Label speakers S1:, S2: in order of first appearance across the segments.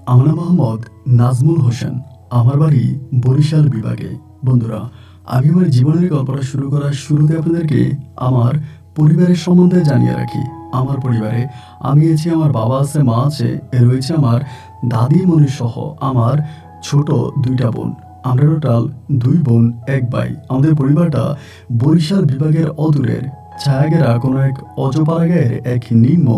S1: আমার নাম মোহাম্মদ নাজমুল হোসেন। আমার বাড়ি বরিশাল বিভাগে। বন্ধুরা, আমি আমার জীবনের গল্পটা শুরু করার শুরুতে আপনাদেরকে আমার পরিবারের সম্বন্ধে জানিয়ে রাখি। আমার পরিবারে আমি আছি, আমার বাবা আছে, মা আছে, রয়েছে আমার দাদিমণি সহ আমার ছোট দুইটা বোন। আমরা টোটাল 2 বোন 1 ভাই। আমাদের পরিবারটা বরিশাল বিভাগের অদূরের ছায়াগেরা কোনো এক অজপাড়া গায়ের এক নিম্ন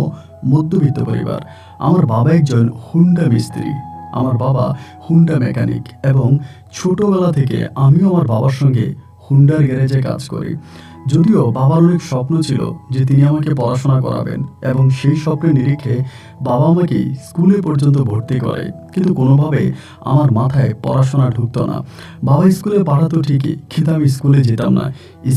S1: মধ্যবিত্ত পরিবার। আমার বাবা একজন হুন্ডা মিস্ত্রি। আমার বাবা হুন্ডা মেকানিক এবং ছোটবেলা থেকে আমিও আমার বাবার সঙ্গে হুন্ডার গ্যারেজে কাজ করি। যদিও বাবার অনেক স্বপ্ন ছিল যে তিনি আমাকে পড়াশোনা করাবেন এবং সেই স্বপ্নের নিরিখে বাবা আমাকে স্কুলে পর্যন্ত ভর্তি করে, কিন্তু কোনোভাবে আমার মাথায় পড়াশোনা ঢুকতো না। বাবা স্কুলে পাঠাতো ঠিকই, কিন্তু আমি স্কুলে যেতাম না।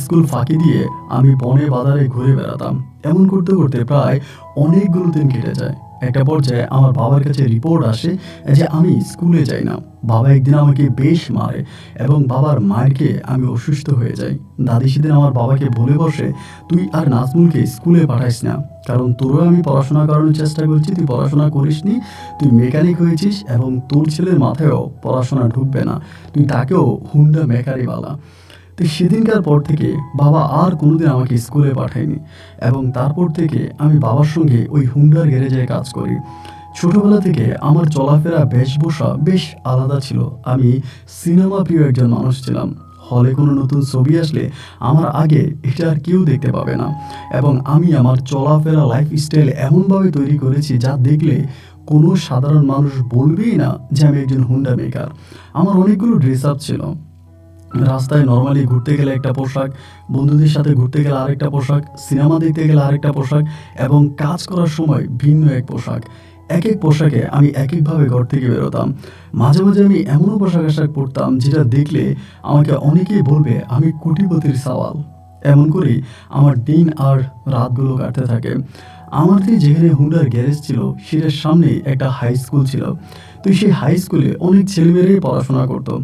S1: স্কুল ফাঁকি দিয়ে আমি বনে বাজারে ঘুরে বেড়াতাম। এমন করতে করতে প্রায় অনেকগুলো দিন কেটে যায়। একটা পর্যায়ে আমার বাবার কাছে রিপোর্ট আসে যে আমি স্কুলে যাই না। বাবা একদিন আমাকে বেশ মারে এবং বাবার মায়ের খেয়ে আমি অসুস্থ হয়ে যাই। দাদি সেদিন আমার বাবাকে বলে বসে, তুই আর নাজমুলকে স্কুলে পাঠাইস না, কারণ তোরও আমি পড়াশোনা করানোর চেষ্টা করছি, তুই পড়াশোনা করিসনি, তুই মেকানিক হয়েছিস এবং তোর ছেলের মাথায়ও পড়াশোনা ঢুকবে না, তুই তাকেও হুন্ডা মেকারি বালা। তো সেদিনকার পর থেকে বাবা আর কোনোদিন আমাকে স্কুলে পাঠায়নি এবং তারপর থেকে আমি বাবার সঙ্গে ওই হুন্ডার গ্যারেজে কাজ করি। ছোটবেলা থেকে আমার চলাফেরা বেশভূষা বেশ আলাদা ছিল। আমি সিনেমা প্রিয় একজন মানুষ ছিলাম। হলে কোনো নতুন ছবি আসলে আমার আগে এটা আর কেউ দেখতে পাবে না, এবং আমি আমার চলাফেরা লাইফস্টাইল এমনভাবে তৈরি করেছি যা দেখলে কোনো সাধারণ মানুষ বলবেই না যে আমি একজন হুন্ডা মেকার। আমার অনেকগুলো ড্রেস আপ ছিল। রাস্তায় নর্মালি ঘুরতে গেলে একটা পোশাক, বন্ধুদের সাথে ঘুরতে গেলে আরেকটা পোশাক, সিনেমা দেখতে গেলে আরেকটা পোশাক, এবং কাজ করার সময় ভিন্ন এক পোশাক। এক এক পোশাকে আমি এক একভাবে ঘর থেকে বেরোতাম। মাঝে মাঝে আমি এমনও পোশাক আশাক পরতাম যেটা দেখলে আমাকে অনেকেই বলবে আমি কোটিপতির সওয়াল। এমন করেই আমার দিন আর রাতগুলো কাটতে থাকে। আমার যেখানে হুন্ডার গ্যারেজ ছিল সেটার সামনেই একটা হাই স্কুল ছিল। তো সেই হাই স্কুলে অনেক ছেলেমেয়েরাই পড়াশোনা করতো।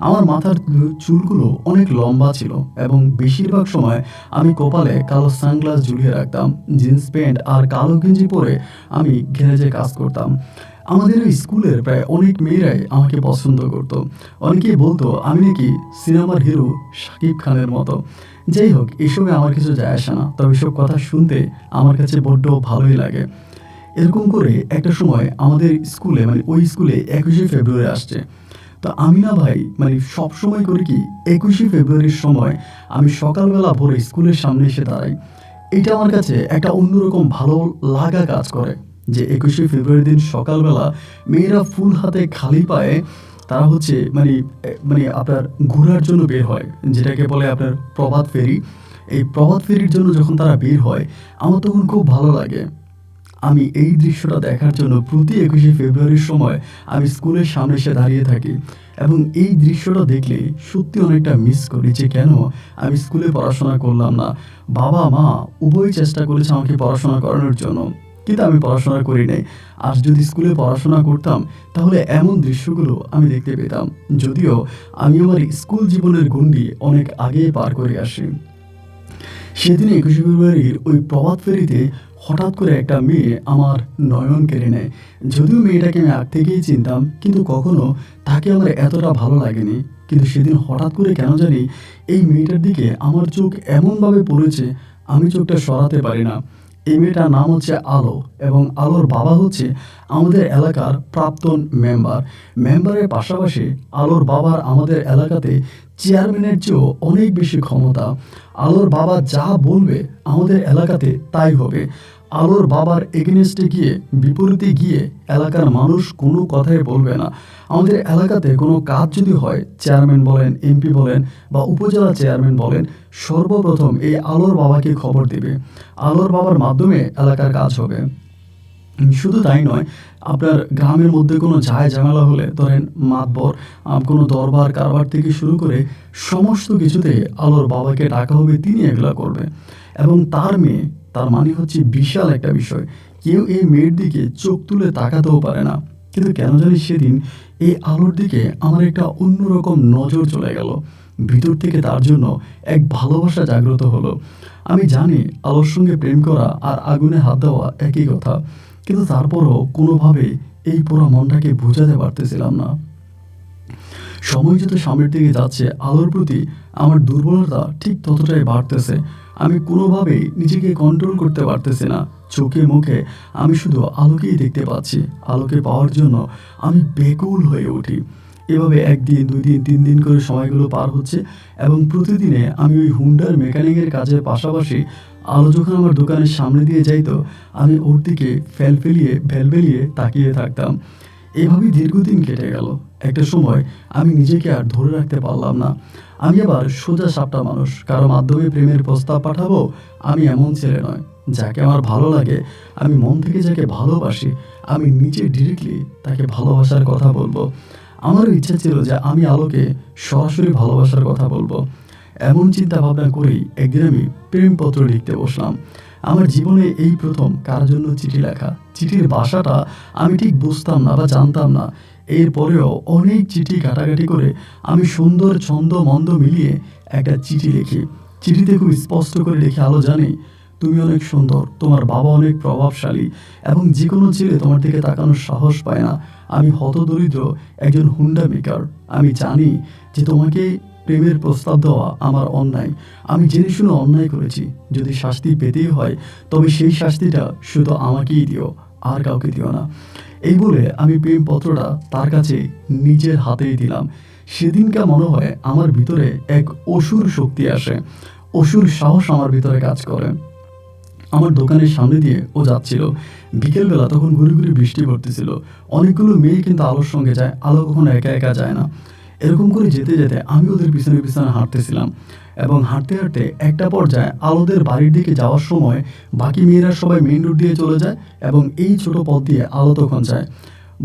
S1: আমার মাথার চুলগুলো অনেক লম্বা ছিল এবং বেশিরভাগ সময় আমি কপালে কালো সানগ্লাস ঝুলিয়ে রাখতাম। জিন্স প্যান্ট আর কালো গেঞ্জি পরে আমি গ্যারেজে কাজ করতাম। আমাদের ওই স্কুলের প্রায় অনেক মেয়েরাই আমাকে পছন্দ করতো। অনেকেই বলতো আমি নাকি সিনেমার হিরো শাকিব খানের মতো। যাই হোক, এসবে আমার কিছু যায় আসে না, তবে এসব কথা শুনতে আমার কাছে বড্ড ভালোই লাগে। এরকম করে একটা সময় আমাদের স্কুলে, মানে ওই স্কুলে 21শে ফেব্রুয়ারি আসছে। তো আমি না ভাই, মানে সব সময় করি কি, 21শে ফেব্রুয়ারির সময় আমি সকালবেলা ভোরে স্কুলের সামনে এসে দাঁড়াই। এটা আমার কাছে একটা অন্যরকম ভালো লাগা কাজ করে যে 21শে ফেব্রুয়ারির দিন সকালবেলা মেয়েরা ফুল হাতে খালি পায়ে তারা হচ্ছে মানে আপনার ঘোরার জন্য বের হয়, যেটাকে বলে আপনার প্রভাত ফেরি। এই প্রভাত ফেরির জন্য যখন তারা বের হয়, আমার তখন খুব ভালো লাগে। আমি এই দৃশ্যটা দেখার জন্য প্রতি 21শে ফেব্রুয়ারির সময় আমি স্কুলের সামনে এসে দাঁড়িয়ে থাকি, এবং এই দৃশ্যটা দেখলে সত্যি অনেকটা মিস করি যে কেন আমি স্কুলে পড়াশোনা করলাম না। বাবা মা উভয়ই চেষ্টা করেছে আমাকে পড়াশোনা করানোর জন্য, কিন্তু আমি পড়াশোনা করি নাই। আর যদি স্কুলে পড়াশোনা করতাম তাহলে এমন দৃশ্যগুলো আমি দেখতে পেতাম। যদিও আমি আমার স্কুল জীবনের গণ্ডি অনেক আগেই পার করে আসি। সেদিন 21শে ফেব্রুয়ারির ওই প্রভাত ফেরিতে হঠাৎ করে একটা মেয়ে আমার নয়ন কেড়ে নেয়। যদিও মেয়েটাকে আমি আগ থেকেই চিনতাম, কিন্তু কখনো তাকে আমার এতটা ভালো লাগেনি। কিন্তু সেদিন হঠাৎ করে কেন জানি এই মেয়েটার দিকে আমার চোখ এমনভাবে পড়েছে, আমি চোখটা সরাতে পারি না। এই মেয়েটার নাম হচ্ছে আলো, এবং আলোর বাবা হচ্ছে আমাদের এলাকার প্রাক্তন মেম্বারের পাশাপাশি আলোর বাবার আমাদের এলাকাতে চেয়ারম্যানের চেয়েও অনেক বেশি ক্ষমতা। আলোর বাবা যা বলবে আমাদের এলাকাতে তাই হবে। আলোর বাবার এগেনস্টে গিয়ে, বিপরীতে গিয়ে এলাকার মানুষ কোনো কথাই বলবে না। আমাদের এলাকাতে কোনো কাজ যদি হয়, চেয়ারম্যান বলেন, এমপি বলেন বা উপজেলা চেয়ারম্যান বলেন, সর্বপ্রথম এই আলোর বাবাকে খবর দেবে। আলোর বাবার মাধ্যমে এলাকার কাজ হবে। শুধু তাই নয়, আপনার গ্রামের মধ্যে কোনো ঝামেলা হলে, ধরেন মাতবর, কোনো দরবার কারবার থেকে শুরু করে সমস্ত কিছুতে আলোর বাবাকে ডাকা হবে, তিনি এগুলা করবে। এবং তার মেয়ে, তার মানে হচ্ছে বিশাল একটা বিষয়। কেউ এই মেয়ের দিকে চোখ তুলে তাকাতেও পারে না। কিন্তু কেন জানি সেদিন এই আলোর দিকে আমার একটা অন্যরকম নজর চলে গেল। ভিতর থেকে তার জন্য এক ভালোবাসা জাগ্রত হলো। আমি জানি আলোর সঙ্গে প্রেম করা আর আগুনে হাত দেওয়া একই কথা, কিন্তু তারপরও কোনোভাবে এই পুরো মনটাকে বোঝাতে পারতেছিলাম না। সময় যত সামনের দিকে যাচ্ছে আলোর প্রতি আমার দুর্বলতা ঠিক ততটাই বাড়তেছে। আমি কোনোভাবেই নিজেকে কন্ট্রোল করতে পারতেছি না। চোখে মুখে আমি শুধু আলোকেই দেখতে পাচ্ছি। আলোকে পাওয়ার জন্য আমি ব্যাকুল হয়ে উঠি। এভাবে ১ দিন ২ দিন ৩ দিন করে সময়গুলো পার হচ্ছে এবং প্রতিদিনে আমি ওই হুন্ডার মেকানিকের কাজের পাশাপাশি আলো যখন আমার দোকানের সামনে দিয়ে যাইতো আমি ওর দিকে ভ্যালভেলিয়ে তাকিয়ে থাকতাম। এভাবেই দীর্ঘদিন কেটে গেল। একটা সময় আমি নিজেকে আর ধরে রাখতে পারলাম না। আমি আবার সোজা সাপটা মানুষ। কারো মাধ্যমে প্রেমের প্রস্তাব পাঠাবো, আমি এমন ছেলে নয়। যাকে আমার ভালো লাগে, আমি মন থেকে যাকে ভালোবাসি, আমি নিজে ডিরেক্টলি তাকে ভালোবাসার কথা বলবো। আমারও ইচ্ছা ছিল যে আমি আলোকে সরাসরি ভালোবাসার কথা বলবো। এমন চিন্তা ভাবনা করেই একদিন আমি প্রেমপত্র লিখতে বসলাম। আমার জীবনে এই প্রথম কারোর জন্য চিঠি লেখা। চিঠির ভাষাটা আমি ঠিক বুঝতাম না বা জানতাম না। এরপরেও অনেক চিঠি ঘাটাঘাটি করে আমি সুন্দর ছন্দ মন্দ মিলিয়ে একটা চিঠি লিখি। চিঠিতে খুব স্পষ্ট করে লিখি, আলো জানি তুমি অনেক সুন্দর, তোমার বাবা অনেক প্রভাবশালী এবং যে কোনো ছেলে তোমার দিকে তাকানোর সাহস পায় না। আমি হতদরিদ্র একজন হুন্ডা মেকার। আমি জানি যে তোমাকে প্রেমের প্রস্তাব দেওয়া আমার অন্যায়। আমি জেনে শুনে অন্যায় করেছি। যদি শাস্তি পেতেই হয় তবে সেই শাস্তিটা শুধু আমাকেই দিও, আর কাউকে দিও না। এই বলে আমি প্রেমপত্রটা তার কাছে নিজের হাতেই দিলাম। সেদিনকার মনে হয় আমার ভিতরে এক অসুর শক্তি আসে, অসুর সাহস আমার ভিতরে কাজ করে। আমার দোকানের সামনে দিয়ে ও যাচ্ছিল। বিকেলবেলা তখন ঘুরে ঘুরে বৃষ্টি পড়তেছিল। অনেকগুলো মেয়ে কিন্তু আলোর সঙ্গে যায়, আলো কখনো একা একা যায় না। এরকম করে যেতে যেতে আমি ওদের পিছনে পিছনে হাঁটতেছিলাম এবং হাঁটতে হাঁটতে একটা পর্যায়ে আলোদের বাড়ির দিকে যাওয়ার সময় বাকি মেয়েরা সবাই মেইন রোড দিয়ে চলে যায় এবং এই ছোট পথ দিয়ে আলো তখন যায়।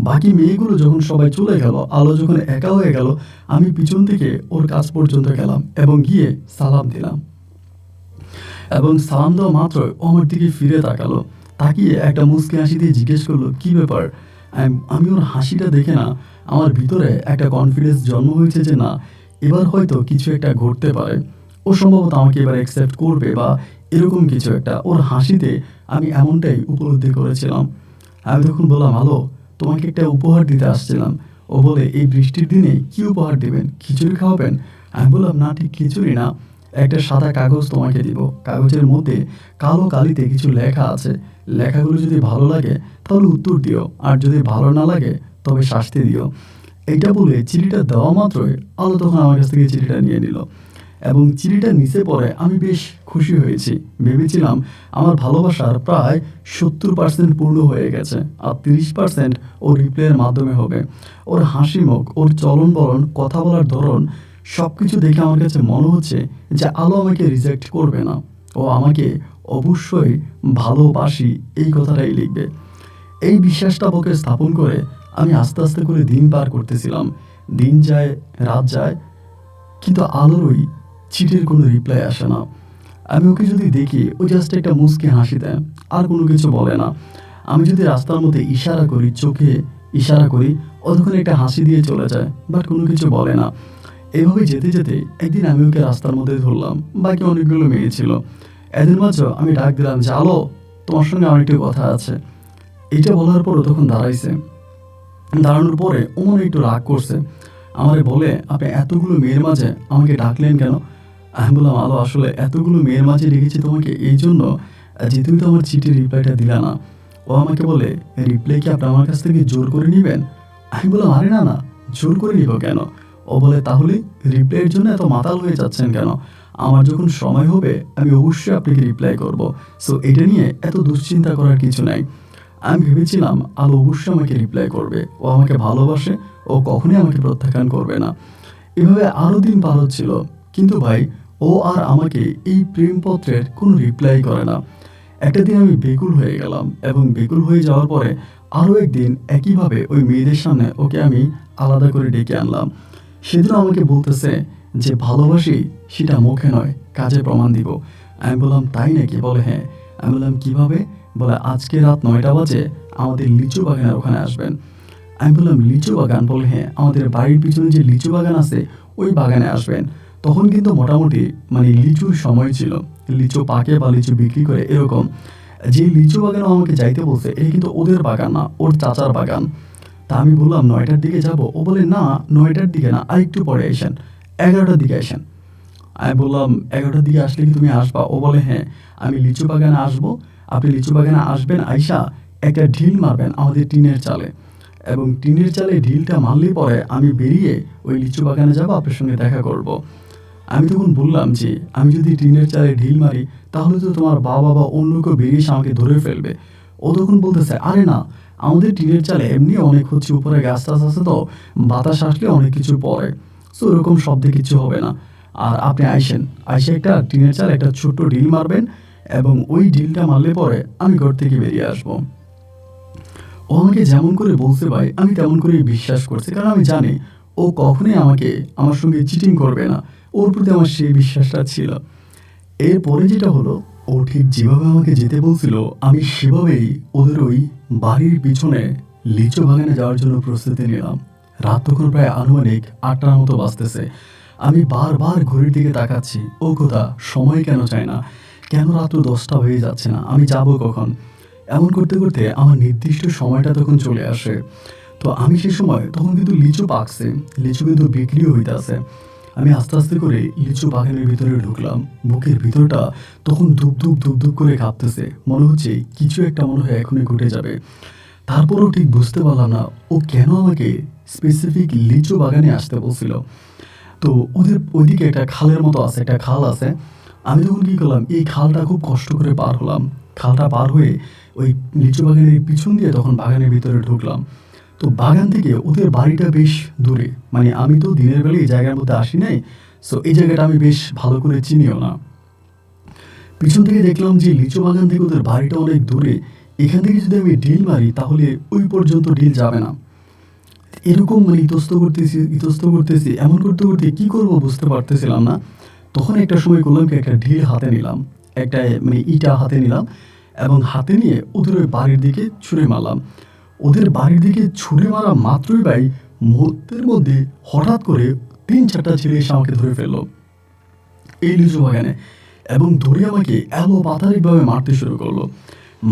S1: বাকি মেয়েগুলো যখন সবাই চলে গেল, আলো যখন একা হয়ে গেল, আমি পিছন থেকে ওর কাছ পর্যন্ত গেলাম এবং গিয়ে সালাম দিলাম। এবং সালাম দেওয়া মাত্রই ও আমার দিকে ফিরে তাকালো। তাকিয়ে একটা মুচকি হাসি দিয়ে জিজ্ঞেস করলো, কী ব্যাপার? আমি ওর হাসিটা দেখে না আমার ভিতরে একটা কনফিডেন্স জন্ম হয়েছে যে না, এবার হয়তো কিছু একটা ঘটতে পারে। ও সম্ভবত আমাকে এবার অ্যাকসেপ্ট করবে বা এরকম কিছু একটা। ওর হাসিতে আমি এমনটাই উপলব্ধি করেছিলাম। আমি তখন বললাম, আলো তোমাকে একটা উপহার দিতে আসছিলাম। ও বলে, এই বৃষ্টির দিনে কী উপহার দেবেন? খিচুড়ি খাওয়াবেন? আমি বললাম, না, ঠিক খিচুড়ি না, একটা সাদা কাগজ তোমাকে দিব। কাগজের মধ্যে কালো কালিতে কিছু লেখা আছে। লেখাগুলো যদি ভালো লাগে তাহলে উত্তর দিও, আর যদি ভালো না লাগে তবে শাস্তি দিও। এইটা বলে চিঠিটা দেওয়া মাত্রই আলো তখন আমার কাছ থেকে চিঠিটা নিয়ে নিল এবং চিঠিটা নিচে পড়ে আমি বেশ খুশি হয়েছি। ভেবেছিলাম আমার ভালোবাসার প্রায় 70% পূর্ণ হয়ে গেছে, আর 30% ওর রিপ্লাইয়ের মাধ্যমে হবে। ওর হাসি মুখ, ওর চলন বলন, কথা বলার ধরন সব কিছু দেখে আমার কাছে মনে হচ্ছে যে আলো আমাকে রিজেক্ট করবে না। ও আমাকে অবশ্যই ভালোবাসি এই কথাটাই লিখবে। এই বিশ্বাসটা ওকে স্থাপন করে আমি আস্তে আস্তে করে দিন পার করতেছিলাম। দিন যায়, রাত যায়, কিন্তু আলোর ওই চিঠির কোনো রিপ্লাই আসে না। আমি ওকে যদি দেখি, ও জাস্ট একটা মুচকি হাসি দেয়, আর কোনো কিছু বলে না। আমি যদি রাস্তার মধ্যে ইশারা করি, চোখে ইশারা করি, ও তখন একটা হাসি দিয়ে চলে যায়, বাট কোনো কিছু বলে না। এভাবে যেতে যেতে একদিন আমি ওকে রাস্তার মধ্যে ধরলাম। বাকি অনেকগুলো মেয়ে ছিল। এদের মাঝে আমি ডাক দিলাম যে, আলো তোমার সঙ্গে আমার একটু কথা আছে। এটা বলার পরও তখন দাঁড়াইছে। দাঁড়ানোর পরে ও মনে একটু রাগ করছে। আমারে বলে, আপনি এতগুলো মেয়ের মাঝে আমাকে ডাকলেন কেন? আমি বললাম, আলো আসলে এতগুলো মেয়ের মাঝে রেখেছি তোমাকে এই জন্য যে তুমি তো আমার চিঠির রিপ্লাইটা দিলা না। ও আমাকে বলে, রিপ্লাই কি আপনি আমার কাছ থেকে জোর করে নেবেন? আমি বললাম, আরে না না, জোর করে নিব কেন? ও বলে, তাহলে রিপ্লাইয়ের জন্য এত মাতাল হয়ে যাচ্ছেন কেন? আমার যখন সময় হবে আমি অবশ্যই আপনাকে রিপ্লাই করব। সো এটা নিয়ে এত দুশ্চিন্তা করার কিছু নাই। আমি ভেবেছিলাম আলো অবশ্যই আমাকে রিপ্লাই করবে, ও আমাকে ভালোবাসে, ও কখনোই আমাকে প্রত্যাখ্যান করবে না। এভাবে আরও দিন পার হচ্ছিল, কিন্তু ভাই ও আর আমাকে এই প্রেমপত্রের কোনো রিপ্লাই করে না। একটা দিন আমি বেকুল হয়ে গেলাম এবং বেকুল হয়ে যাওয়ার পরে আরও একদিন একইভাবে ওই মেয়েদের সামনে ওকে আমি আলাদা করে ডেকে আনলাম। সেদিন আমাকে বলতেছে যে ভালোবাসি সেটা মুখে নয়, কাজে প্রমাণ দিব। আমি বললাম, তাই নাকি? বলে, হ্যাঁ। আমি বললাম, কীভাবে? বলে, আজকে রাত 9টা বাজে আমাদের লিচু বাগানের ওখানে আসবেন। আমি বললাম, লিচু বাগান? বলে, হ্যাঁ, আমাদের বাড়ির পিছনে যে লিচু বাগান আছে ওই বাগানে আসবেন। তখন কিন্তু মোটামুটি লিচুর সময় ছিল, লিচু পাকে বা লিচু বিক্রি করে এরকম। যে লিচু বাগানে আমাকে যাইতে বলছে এটা কিন্তু ওদের বাগান না, ওর চাচার বাগান। তা আমি বললাম 9টার দিকে যাব। ও বলে না 9টার দিকে না, আরেকটু পরে আসেন, 11টার দিকে আসেন। আমি বললাম 11টার দিকে আসলে কি তুমি আসবা? ও বলে হ্যাঁ, আমি লিচু বাগানে আসবো। আপনি লিচু বাগানে আসবেন, আইসা একটা ঢিল মারবেন আমাদের টিনের চালে, এবং টিনের চালে ঢিলটা মারলে পরে আমি বেরিয়ে ওই লিচু বাগানে যাবো, আপনার সঙ্গে দেখা করব। আমি তখন বললাম যে আমি যদি টিনের চালে ঢিল মারি তাহলে তো তোমার বাবা বা অন্য কেউ বেরিয়ে এসে আমাকে ধরে ফেলবে। ও তখন বলতেছে আরে না, আমাদের টিনের চালে এমনি অনেক হচ্ছে উপরে গাছ টাছ আছে, তো বাতাস আসলে অনেক কিছু পড়ে, সো ওরকম শব্দে কিছু হবে না। আর আপনি আইসেন, আইসে একটা টিনের চালে একটা ছোট্ট ঢিল মারবেন, এবং ওই ঢিলটা মারলে পরে আমি ঘর থেকে বেরিয়ে আসবো। ও আমাকে যেমন করে বলছে ভাই, আমি তেমন করেই বিশ্বাস করছি, কারণ আমি জানি ও কখনোই আমাকে আমার সঙ্গে চিটিং করবে না। ওর প্রতি আমার সেই বিশ্বাসটা ছিল। এরপরে যেটা হলো, ও ঠিক যেভাবে আমাকে যেতে বলছিল আমি সেভাবেই ওদের ওই বাড়ির পিছনে লিচু বাগানে যাওয়ার জন্য প্রস্তুতি নিলাম। রাত তখন প্রায় আনুমানিক 8টার মতো বাজতেছে। আমি বারবার ঘড়ির দিকে তাকাচ্ছি, ও কথা সময় কেন চায় না, কেন রাত্র 10টা হয়ে যাচ্ছে না, আমি যাব কখন। এমন করতে করতে আমার নির্দিষ্ট সময়টা তখন চলে আসে। তো আমি সেই সময় তখন কিন্তু লিচু পাকছে, লিচু কিন্তু বিক্রিও হইতেছে। আমি আস্তে আস্তে করে লিচু বাগানের ভিতরে ঢুকলাম। বুকের ভিতরটা তখন ধুপ ধুপ ধুপ ধুপ করে কাঁপতেছে, মনে হচ্ছে কিছু একটা মনে হয় এখনই ঘটে যাবে। তারপরও ঠিক বুঝতে পারলাম না ও কেন আমাকে স্পেসিফিক লিচু বাগানে আসতে বলছিল। তো ওদের ওইদিকে একটা খালের মতো আছে, একটা খাল আছে। আমি তখন কী করলাম, এই খালটা খুব কষ্ট করে পার হলাম। খালটা পার হয়ে ওই লিচু বাগানের পিছন দিয়ে তখন বাগানের ভিতরে ঢুকলাম। তো বাগান থেকে ওদের বাড়িটা বেশ দূরে, মানে আমি তো দিনের বেলা এই জায়গার মধ্যে আসি নাই, সো এই জায়গাটা আমি বেশ ভালো করে চিনিও না। পিছন থেকে দেখলাম যে লিচু বাগান থেকে ওদের বাড়িটা অনেক দূরে, এখান থেকে যদি আমি ডিল মারি তাহলে ওই পর্যন্ত ডিল যাবে না। এরকম মানে ইতস্ত করতেছি, এমন করতে করতে কী করবো বুঝতে পারতেছিলাম না। তখন একটা সময় করলাম কি, একটা ঢিল হাতে নিলাম, একটা মানে ইটা হাতে নিলাম, এবং হাতে নিয়ে ওদের ওই বাড়ির দিকে ছুঁড়ে মারলাম। ওদের বাড়ির দিকে ছুঁড়ে মারা মাত্রই ভাই, মুহূর্তের মধ্যে হঠাৎ করে 3-4টা ছেলে এসে আমাকে ধরে ফেললো এই লিচু বাগানে, এবং ধরে আমাকে এলোপাতাড়িভাবে মারতে শুরু করলো।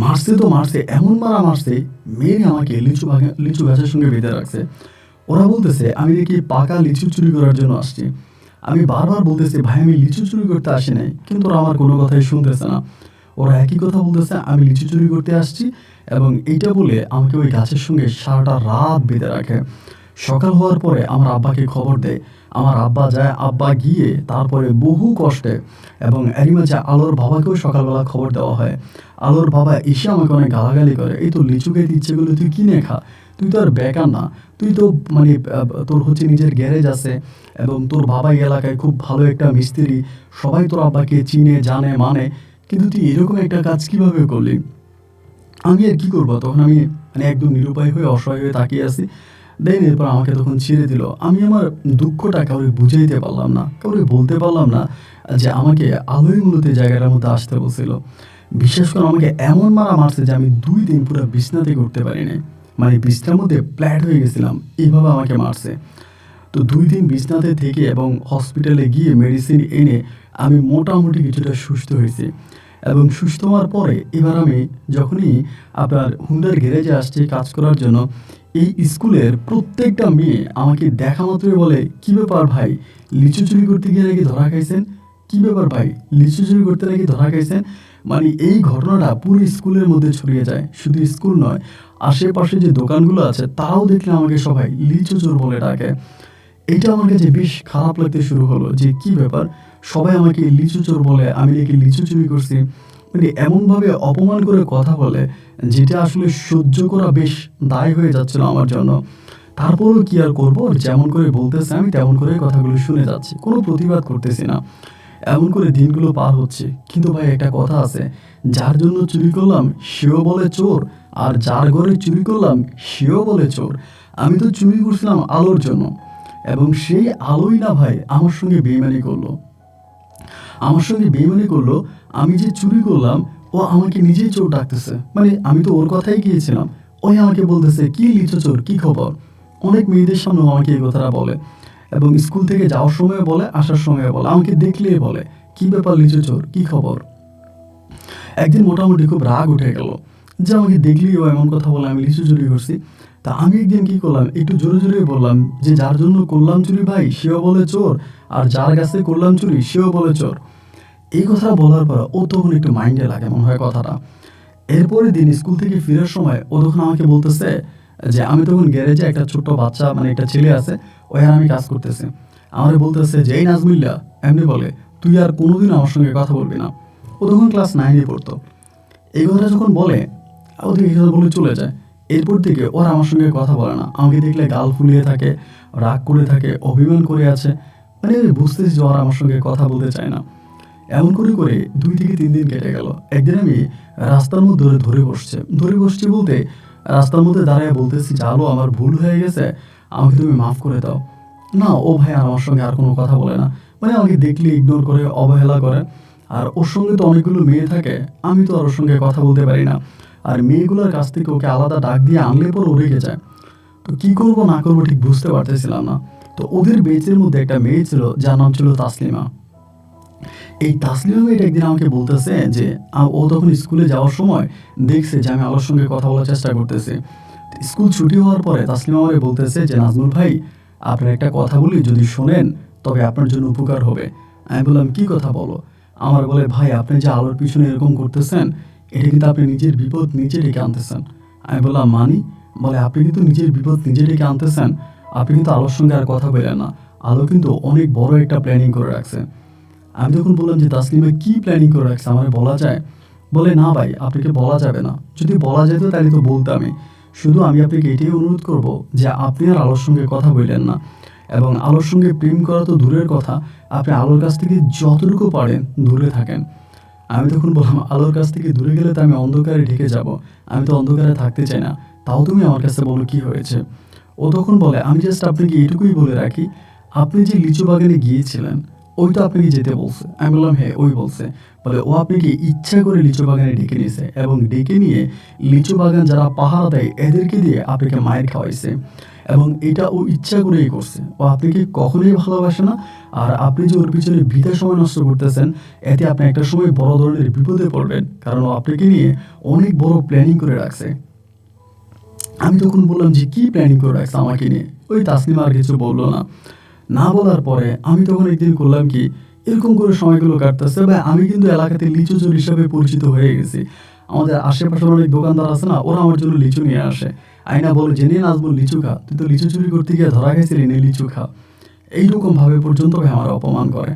S1: মারছে তো মারছে, এমন মারা মারছে, মেরে আমাকে লিচু গাছের সঙ্গে বেঁধে রাখছে। ওরা বলতেছে আমি নাকি পাকা লিচু চুরি করার জন্য আসছি। আমি বারবার বলতেছি ভাই আমি লিচু চুরি করতে আসি নাই, কিন্তু ওরা আমার কোনো কথাই শুনতেছে না। ওরা একই কথা বলতেছে আমি লিচু চুরি করতে আসছি, এবং এইটা বলে আমাকে ওই গাছের সঙ্গে সারাটা রাত বেঁধে রাখে। সকাল হওয়ার পরে আমার আব্বাকে খবর দেয়। আমার আব্বা যায়, আব্বা গিয়ে তারপরে বহু কষ্টে, এবং এরই মাঝে আলোর বাবাকেও সকালবেলা খবর দেওয়া হয়। আলোর বাবা এসে আমাকে অনেক গালাগালি করে, এই তো লিচু খেতে ইচ্ছে করলে তুই কিনে খা, তুই তো আর বেকার না, তুই তো মানে তোর হচ্ছে নিজের গ্যারেজ আছে, এবং তোর বাবা এই এলাকায় খুব ভালো একটা মিস্ত্রি, সবাই তোর আব্বাকে চিনে জানে মানে, কিন্তু তুই এরকম একটা কাজ কীভাবে করলি। আমি আর কি করবো, তখন আমি মানে একদম নিরুপায় হয়ে অসহায় হয়ে তাকিয়ে আছি। দেন এরপর আমাকে তখন ছেড়ে দিল। আমি আমার দুঃখটা কাউকে বুঝাইতে পারলাম না, কাউকে বলতে পারলাম না যে আমাকে আলোয় মূলত এই জায়গাটার মধ্যে আসতে বলছিল। বিশেষ করে আমাকে এমন মারা মারছে যে আমি 2 দিন পুরো বিছনাতে করতে পারিনি, মানে বিছনার মধ্যে ফ্ল্যাট হয়ে গেছিলাম, এইভাবে আমাকে মারছে। তো 2 দিন বিছনাতে থেকে এবং হসপিটালে গিয়ে মেডিসিন এনে আমি মোটামুটি কিছুটা সুস্থ হয়েছি। এবং সুস্থ হওয়ার পরে এবার আমি যখনই আপনার হুন্ডার গ্যারেজে আসছি কাজ করার জন্য, এই স্কুলের প্রত্যেকটা মেয়ে আমাকে দেখা মাত্রই বলে কী ব্যাপার ভাই, লিচু চুরি করতে গিয়ে নাকি ধরা খাইছেন, কী ব্যাপার ভাই লিচু চুরি করতে নাকি ধরা খাইছেন। মানে এই ঘটনাটা পুরো স্কুলের মধ্যে ছড়িয়ে যায়। শুধু স্কুল নয়, আশেপাশে যে দোকানগুলো আছে তারাও দেখলে আমাকে সবাই লিচু চোর বলে ডাকে। এটা আমার কাছে বেশ খারাপ লাগতে শুরু হলো যে কী ব্যাপার, সবাই আমাকে লিচু চোর বলে, আমি নাকি লিচু চুরি করছি, মানে এমনভাবে অপমান করে কথা বলে, যেটা আসলে সহ্য করা বেশ দায় হয়ে যাচ্ছিল আমার জন্য। তারপরেও কি আর করবো, যেমন করে বলতেছে আমি তেমন করে কথাগুলো শুনে যাচ্ছি, কোনো প্রতিবাদ করতেছি না। এমন করে দিনগুলো পার হচ্ছে। কিন্তু ভাই একটা কথা আছে, যার জন্য চুরি করলাম সেও বলে চোর, আর যার ঘরে চুরি করলাম সেও বলে চোর। আমি তো চুরি করছিলাম আলোর জন্য, এবং সেই আলোই না ভাই আমার সঙ্গে বেইমানি করলো। আমার সঙ্গে বেইমানি করলো, আমি যে চুরি করলাম ও আমাকে নিজেই চোর ডাকতেছে, মানে আমি তো ওর কথাই গিয়েছিলাম, ওই আমাকে বলতেছে কি লিচু চোর, কি খবর। অনেক মেয়েদের সামনেও আমাকে এই কথাটা বলে, এবং স্কুল থেকে যাওয়ার সময় বলে, আসার সময় বলে, আমাকে দেখলেই বলে কি ব্যাপার লিচু চোর, কি খবর। একদিন মোটামুটি খুব রাগ উঠে গেল যে আমাকে দেখলেই ও এমন কথা বলে আমি লিচু চুরি করছি। তা আমি একদিন কি করলাম, একটু জোরে জোরে বললাম যে যার জন্য করলাম চুরি ভাই সেও বলে চোর, আর যার কাছে করলাম চুরি সেও বলে চোর। এই কথা বলার পর ও তখন একটু মাইন্ডে লাগে মনে হয় কথাটা। এরপরের দিন স্কুল থেকে ফেরার সময় ও তখন আমাকে বলতেছে যে আমি তখন গ্যারেজে একটা ছোট্ট বাচ্চা মানে একটা ছেলে আছে, ওই আর আমি কাজ করতেছি। আমার বলতেছে যে এই নাজমুল্লাহ, এমনি বলে তুই আর কোনোদিন আমার সঙ্গে কথা বলবি না। ও তখন ক্লাস 9-এ পড়তো। এই কথাটা যখন বলে ওদের এই কথা বলে চলে যায়। এরপর থেকে ওরা আমার সঙ্গে কথা বলে না, আমাকে দেখলে গাল ফুলিয়ে থাকে, রাগ করে থাকে, অভিমান করে আছে, মানে বুঝতেছি যে ওরা আমার সঙ্গে কথা বলতে চায় না। এমন করে করে 2 থেকে 3 দিন কেটে গেল। একদিন আমি রাস্তার মধ্যে ধরে বসছি বলতে রাস্তার মধ্যে দাঁড়ায় বলতেছি জানো আমার ভুল হয়ে গেছে, আমাকে তুমি মাফ করে দাও। না ও ভাই আর আমার সঙ্গে আর কোনো কথা বলে না, মানে আমাকে দেখলে ইগনোর করে, অবহেলা করে। আর ওর সঙ্গে তো অনেকগুলো মেয়ে থাকে, আমি তো আর ওর সঙ্গে কথা বলতে পারি না। আর মেয়েগুলোর কাছ থেকে ওকে আলাদা ডাক দিয়ে আনলে পর ও রেগে যায়। তো কি করব না করবো ঠিক বুঝতে পারতেছিলাম না। তো ওদের বেচের মধ্যে একটা মেয়ে ছিল যার নাম ছিল তাসলিমা। এই তাসলিমা মেয়েটা একদিন আমাকে বলতেছে যে ও তখন স্কুলে যাওয়ার সময় দেখছে যে আমি আলোর সঙ্গে কথা বলার চেষ্টা করতেছি। স্কুল ছুটি হওয়ার পরে তাসলিমা আমাকে বলতেছে যে নাজমুল ভাই, আপনার একটা কথা বলি, যদি শোনেন তবে আপনার জন্য উপকার হবে। আমি বললাম কি কথা বলো। আমার বলে ভাই আপনি যে আলোর পিছনে এরকম করতেছেন, এটা কিন্তু আপনি নিজের বিপদ নিজে ডেকে আনতেছেন। আমি বললাম মানি। বলে আপনি কিন্তু নিজের বিপদ নিজে ডেকে আনতেছেন, আপনি কিন্তু আলোর সঙ্গে আর কথা বলেন না। আলো কিন্তু অনেক বড় একটা প্ল্যানিং করে রাখছে। আমি তখন বললাম যে তাসলিমা কি প্ল্যানিং করে রাখছে আমার বলা যায়? বলে না ভাই আপনাকে বলা যাবে না, যদি বলা যেত তাহলে তো বলতামই। শুধু আমি আপনাকে এটাই অনুরোধ করব যে আপনি আর আলোর সঙ্গে কথা বললেন না, এবং আলোর সঙ্গে প্রেম করা তো দূরের কথা, আপনি আলোর কাছ থেকে যতটুকু পারেন দূরে থাকেন। আমি তখন বললাম আলোর কাছ থেকে দূরে গেলে তো আমি অন্ধকারে ঢেকে যাব, আমি তো অন্ধকারে থাকতে চাই না, তাও তুমি আমার কাছে বলো কি হয়েছে। ও তখন বলে আমি জাস্ট আপনাকে এইটুকুই বলে রাখি, আপনি যে লিচু বাগানে গিয়েছিলেন ওই তো আপনাকে যেতে বলছে। আমি বললাম হ্যাঁ ওই বলছে। বলে ও আপনাকে ইচ্ছা করে লিচু বাগানে ডেকে নিয়েছে, এবং ডেকে নিয়ে লিচু বাগান যারা পাহারা দেয় এদেরকে দিয়ে আপনাকে মায়ের খাওয়াইছে, এবং এটা ও ইচ্ছা করেই করছে। ও আপনাকে কখনোই ভালোবাসে না। আর আপনি যে ওর পিছনে বৃথা সময় নষ্ট করতেছেন, এতে আপনি একটা সময় বড় ধরনের বিপদে পড়বেন, কারণ ও আপনাকে নিয়ে অনেক বড় প্ল্যানিং করে রাখছে। আমি তখন বললাম যে কি প্ল্যানিং করে রাখছে আমাকে নিয়ে। ওই তাসলিমা আর কিছু বললো না। না বলার পরে আমি তখন একদিন করলাম কি, এরকম করে সময়গুলো কাটতেছে ভাই, আমি কিন্তু এলাকাতে লিচু চোর হিসাবে পরিচিত হয়ে গেছি। আমাদের আশেপাশের অনেক দোকানদার আছে না, ওরা আমার জন্য লিচু নিয়ে আসে। আয়না বলে যে নিয়ে নাচবো লিচু খা, তুই তো লিচু চুরি করতে গিয়ে ধরা খাইছিলি, নে লিচু খা। এইরকম ভাবে পর্যন্ত ভাই আমার অপমান করে।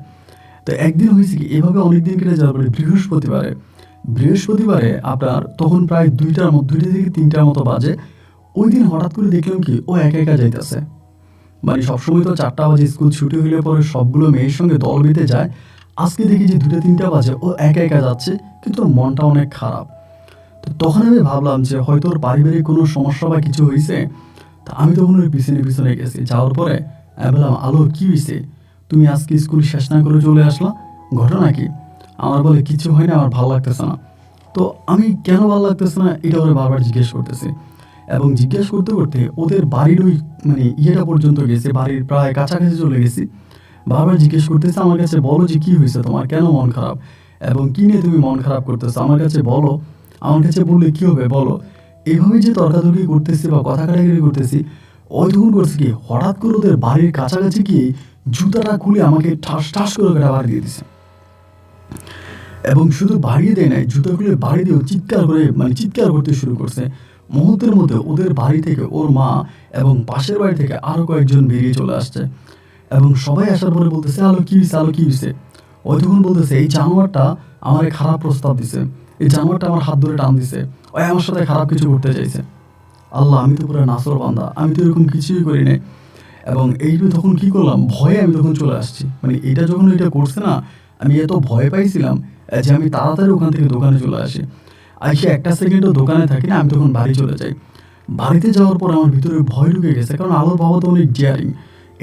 S1: তো একদিন হয়েছে কি, এভাবে অনেকদিন কেটে যাওয়ার পরে বৃহস্পতিবারে আপনার তখন প্রায় 2টা থেকে 3টার মতো বাজে। ওই দিন হঠাৎ করে দেখলাম কি ও একা একা যাইতেছে। মানে সবসময় তো 4টা বাজে স্কুল ছুটি হইলে পরে সবগুলো মেয়ের সঙ্গে দল বেঁধে যায়। আজকে দেখি যে 2টা 3টা বাজে ও একা একা যাচ্ছে, কিন্তু ওর মনটা অনেক খারাপ। তো তখন আমি ভাবলাম যে হয়তো ওর পারিবারিক কোনো সমস্যা বা কিছু হয়েছে। তা আমি তখন ওর পিছনে পিছনে গেছি। যাওয়ার পরে আমি বললাম আলো কি হয়েছে, তুমি আজকে স্কুল শেষ না করে চলে আসলা, ঘটনা কি? আমার বলে কিছু হয় না, আমার ভালো লাগতেছে না। তো আমি কেন ভালো লাগতেছে না এটা ওরা বারবার জিজ্ঞেস করতেছি, এবং জিজ্ঞেস করতে করতে ওদের বাড়ির ওই মানে ইয়েটা পর্যন্ত গেছে, বাড়ির প্রায় কাছাকাছি চলে গেছি। বারবার জিজ্ঞেস করতেছে আমার কাছে, বলো যে কি হয়েছে তোমার, কেন মন খারাপ, এবং কি নিয়ে তুমি মন খারাপ করতেছো, আমার কাছে বলো। আমার কাছে বললে কি হবে বলো। এইভাবে যে তর্কাতর্কি করতেছি বা কথা কাটাকাটি করতেছি, ওই তখন করছে কি হঠাৎ করে ওদের বাড়ির কাছাকাছি গিয়ে জুতাটা খুলে আমাকে ঠাস ঠাস করে একটা বাড়ি দিয়ে দিছে। এবং শুধু বাড়িয়ে দেয় নাই, জুতা খুলে বাড়ি দিয়েও চিৎকার করে মানে চিৎকার করতে শুরু করছে। মুহূর্তের মধ্যে ওদের বাড়ি থেকে ওর মা এবং পাশের বাড়ি থেকে আরো কয়েকজন বেরিয়ে চলে আসছে, এবং সবাই আসার পরে বলতেছে আলো কি হয়েছে, আলো কি হয়েছে। ওই তখন বলতেছে এই জানোয়ারটা আমার খারাপ প্রস্তাব দিছে, এই জানোয়ারটা আমার হাত ধরে টান দিছে, ওই আমার সাথে খারাপ কিছু করতে চাইছে। আল্লাহ, আমি তো পুরো নাসর বান্দা, আমি তো এরকম কিছুই করি নাই। এবং এইভাবে তখন কি করলাম, ভয়ে আমি তখন চলে আসছি। মানে এটা যখন এটা করছে না, আমি এত ভয় পাইছিলাম যে আমি তাড়াতাড়ি ওখান থেকে দোকানে চলে আসি। আইসে 1 সেকেন্ডও দোকানে থাকি না, আমি তখন বাড়ি চলে যাই। বাড়িতে যাওয়ার পর আমার ভিতরে ভয় ঢুকে গেছে, কারণ আলোর বাবা তো অনেক ডিয়ারিং।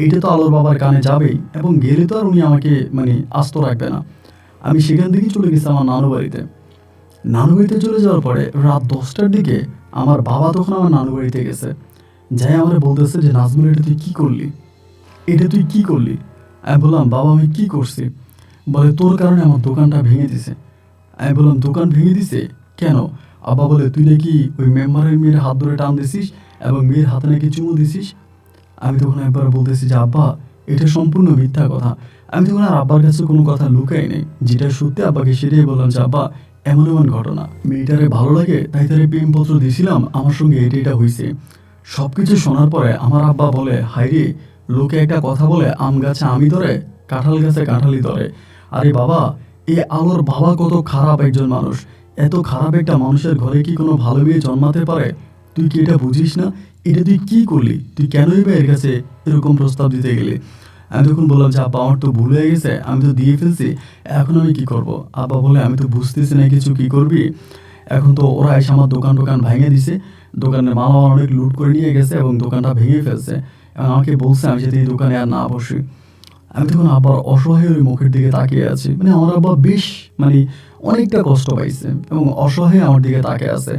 S1: এইটা তো আলোর বাবার কানে যাবেই, এবং গেলে তো আর উনি আমাকে মানে আস্ত রাখবে না। আমি সেখান থেকেই চলে গেছি আমার নানু বাড়িতে। নানু বাড়িতে চলে যাওয়ার পরে রাত 10টার দিকে আমার বাবা তখন আমার নানু বাড়িতে গেছে। যাই আমার বলতেছে যে নাজমুল, এটা তুই কী করলি, এটা তুই কী করলি? আমি বললাম বাবা আমি কি করছি? বলে তোর কারণে আমার দোকানটা ভেঙে দিছে। আমি বললাম দোকান ভেঙে দিছে কেন? আব্বা বলে তুই নাকি ওই মেম্বারের মেয়ের হাত ধরে টান দিছিস, এবং মেয়ের হাতে নাকি চুমু দিছিস। আমি তখন একবার বলতেছি যে আব্বা এটা সম্পূর্ণ মিথ্যা কথা। আমি তখন আর আব্বার কাছে কোনো কথা লুকাই নেই, যেটা সত্যি আব্বাকে সেটাই বললাম যে আব্বা এমন এমন ঘটনা, মেয়েটারে ভালো লাগে তাই তারে প্রেমপত্র দিছিলাম, আমার সঙ্গে এটা এটা হয়েছে। সবকিছু শোনার পরে আমার আব্বা বলে, হাইরে, লোকে একটা কথা বলে আম গাছে আমি ধরে, কাঁঠাল গাছে কাঁঠালি ধরে। আরে বাবা, এই আলোর বাবা কত খারাপ একজন মানুষ। এত খারাপ একটা মানুষের ঘরে কি কোনো ভালো মেয়ে জন্মাতে পারে? তুই কি এটা বুঝিস না? এটা তুই কি করলি? তুই কেনই বা এর কাছে এরকম প্রস্তাব দিতে গেলি? আমি তখন বললাম যে আব্বা আমার তো ভুল হয়ে গেছে, আমি তো দিয়ে ফেলছি, এখন আমি কি করব? আব্বা বলে, আমি তো বুঝতেছি না কিছু, কি করবি? এখন তো ওরা এসে আমার দোকান টোকান ভেঙে দিছে, দোকানের মালামাল অনেক লুট করে নিয়ে গেছে এবং দোকানটা ভেঙে ফেলছে, এবং আমাকে বলছে আমি যাতে এই দোকানে আর না বসি। আমি তখন আব্বার অসহায় ওই মুখের দিকে তাকিয়ে আছি, মানে আমার আব্বা বেশ মানে অনেকটা কষ্ট পাইছে এবং অসহায় আমার দিকে তাকিয়ে আছে।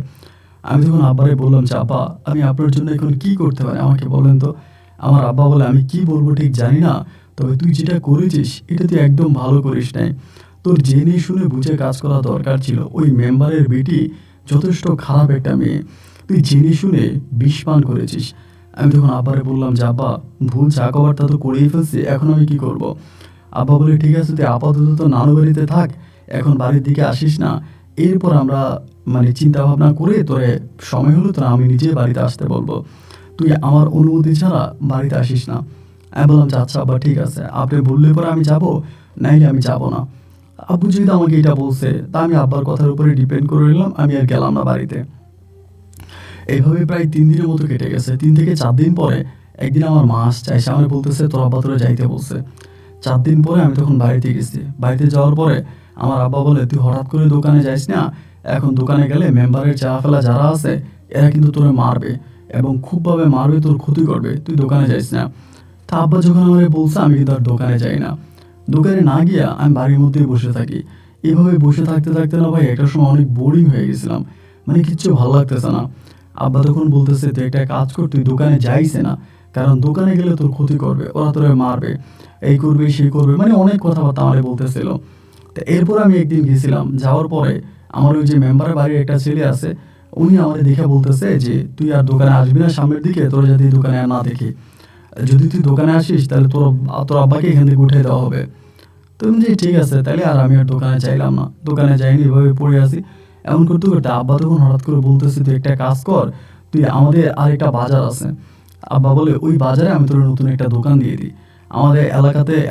S1: আমি তখন আব্বারে বললাম যে আব্বা আমি আপনার জন্য এখন কি করতে পারি আমাকে বলেন তো। আমার আব্বা বলে, আমি কি বলবো ঠিক জানি না, তবে তুই যেটা করেছিস এটা তুই একদম ভালো করিস নাই। তোর জেনে শুনে বুঝে কাজ করা দরকার ছিল। ওই মেম্বারের বেটি যথেষ্ট খারাপ একটা মেয়ে, তুই জেনে শুনে বিষ পান করেছিস। আমি তখন আব্বারে বললাম যে আব্বা ভুল যা করার তা তো করেই ফেলছি, এখন আমি কি করব? আব্বা বলে, ঠিক আছে তুই আপাতত তো নানু বাড়িতে থাক, এখন বাড়ির দিকে আসিস না। এরপর আমরা মানে চিন্তা ভাবনা করে তোরে সময় হলো তো আমি নিজে বাড়িতে আসতে বলবো, তুই আমার অনুমতি ছাড়া বাড়িতে আসিস না। আমি বললাম যে আচ্ছা আব্বা ঠিক আছে, আপনি বললে পরে আমি যাব, নাইলে আমি যাব না। আব্বু যেহেতু আমাকে এটা বলছে তা আমি আব্বার কথার উপরে ডিপেন্ড করে নিলাম, আমি আর গেলাম না বাড়িতে। এইভাবে প্রায় 3 দিনের মতো কেটে গেছে। 3 থেকে 4 দিন পরে একদিন আমার মা আসছে, এসে আমার বলতেছে তোর আব্বা তোরে যাইতে বলছে। 4 দিন পরে আমি তখন বাড়িতে গেছি। বাড়িতে যাওয়ার পরে আমার আব্বা বলে, তুই হঠাৎ করে দোকানে যাইস না, এখন দোকানে গেলে মেম্বারের চাফেলা যারা আছে এরা কিন্তু তোরে মারবে এবং খুবভাবে মারবে, তোর ক্ষতি করবে, তুই দোকানে যাইস না। তা আব্বা যখন আমাকে বলছে আমি কিন্তু আর দোকানে যাই না। দোকানে না গিয়া আমি বাড়ির মধ্যেই বসে থাকি। এভাবে বসে থাকতে থাকতে না ভাই একটা সময় অনেক বোরিং হয়ে গেছিলাম, মানে কিচ্ছু ভালো লাগতেছে না। আব্বা তখন বলতেছে তুই একটা কাজ কর, তুই দোকানে যাইছে না, কারণ দোকানে গেলে তোর ক্ষতি করবে, ওরা তোরে মারবে, এই করবে সেই করবে, মানে অনেক কথাবার্তা আমারে বলতেছিল। তো এরপর আমি একদিন গেছিলাম, যাওয়ার পরে আমার ওই যে মেম্বারের বাড়ির একটা ছেলে আছে, উনি আমাদের দেখে বলতেছে যে তুই আর দোকানে আসবি না সামনের দিকে, তোরা যাতে এই দোকানে আর না দেখি, যদি তুই দোকানে আসিস তাহলে তোর তোর আব্বাকে এখান থেকে উঠে দেওয়া হবে। তো আমি যে ঠিক আছে তাহলে, আর আমি আর দোকানে চাইলাম না, দোকানে যাইনি, এভাবে পড়ে আসি। এমন করতে করতে আব্বা তখন হঠাৎ করে বলতেছে তুই একটা কাজ কর, তুই আমাদের আরেকটা বাজার আছে, আব্বা বলে ওই বাজারে আমি তোর নতুন একটা দোকান দিয়ে দিই। আমাদের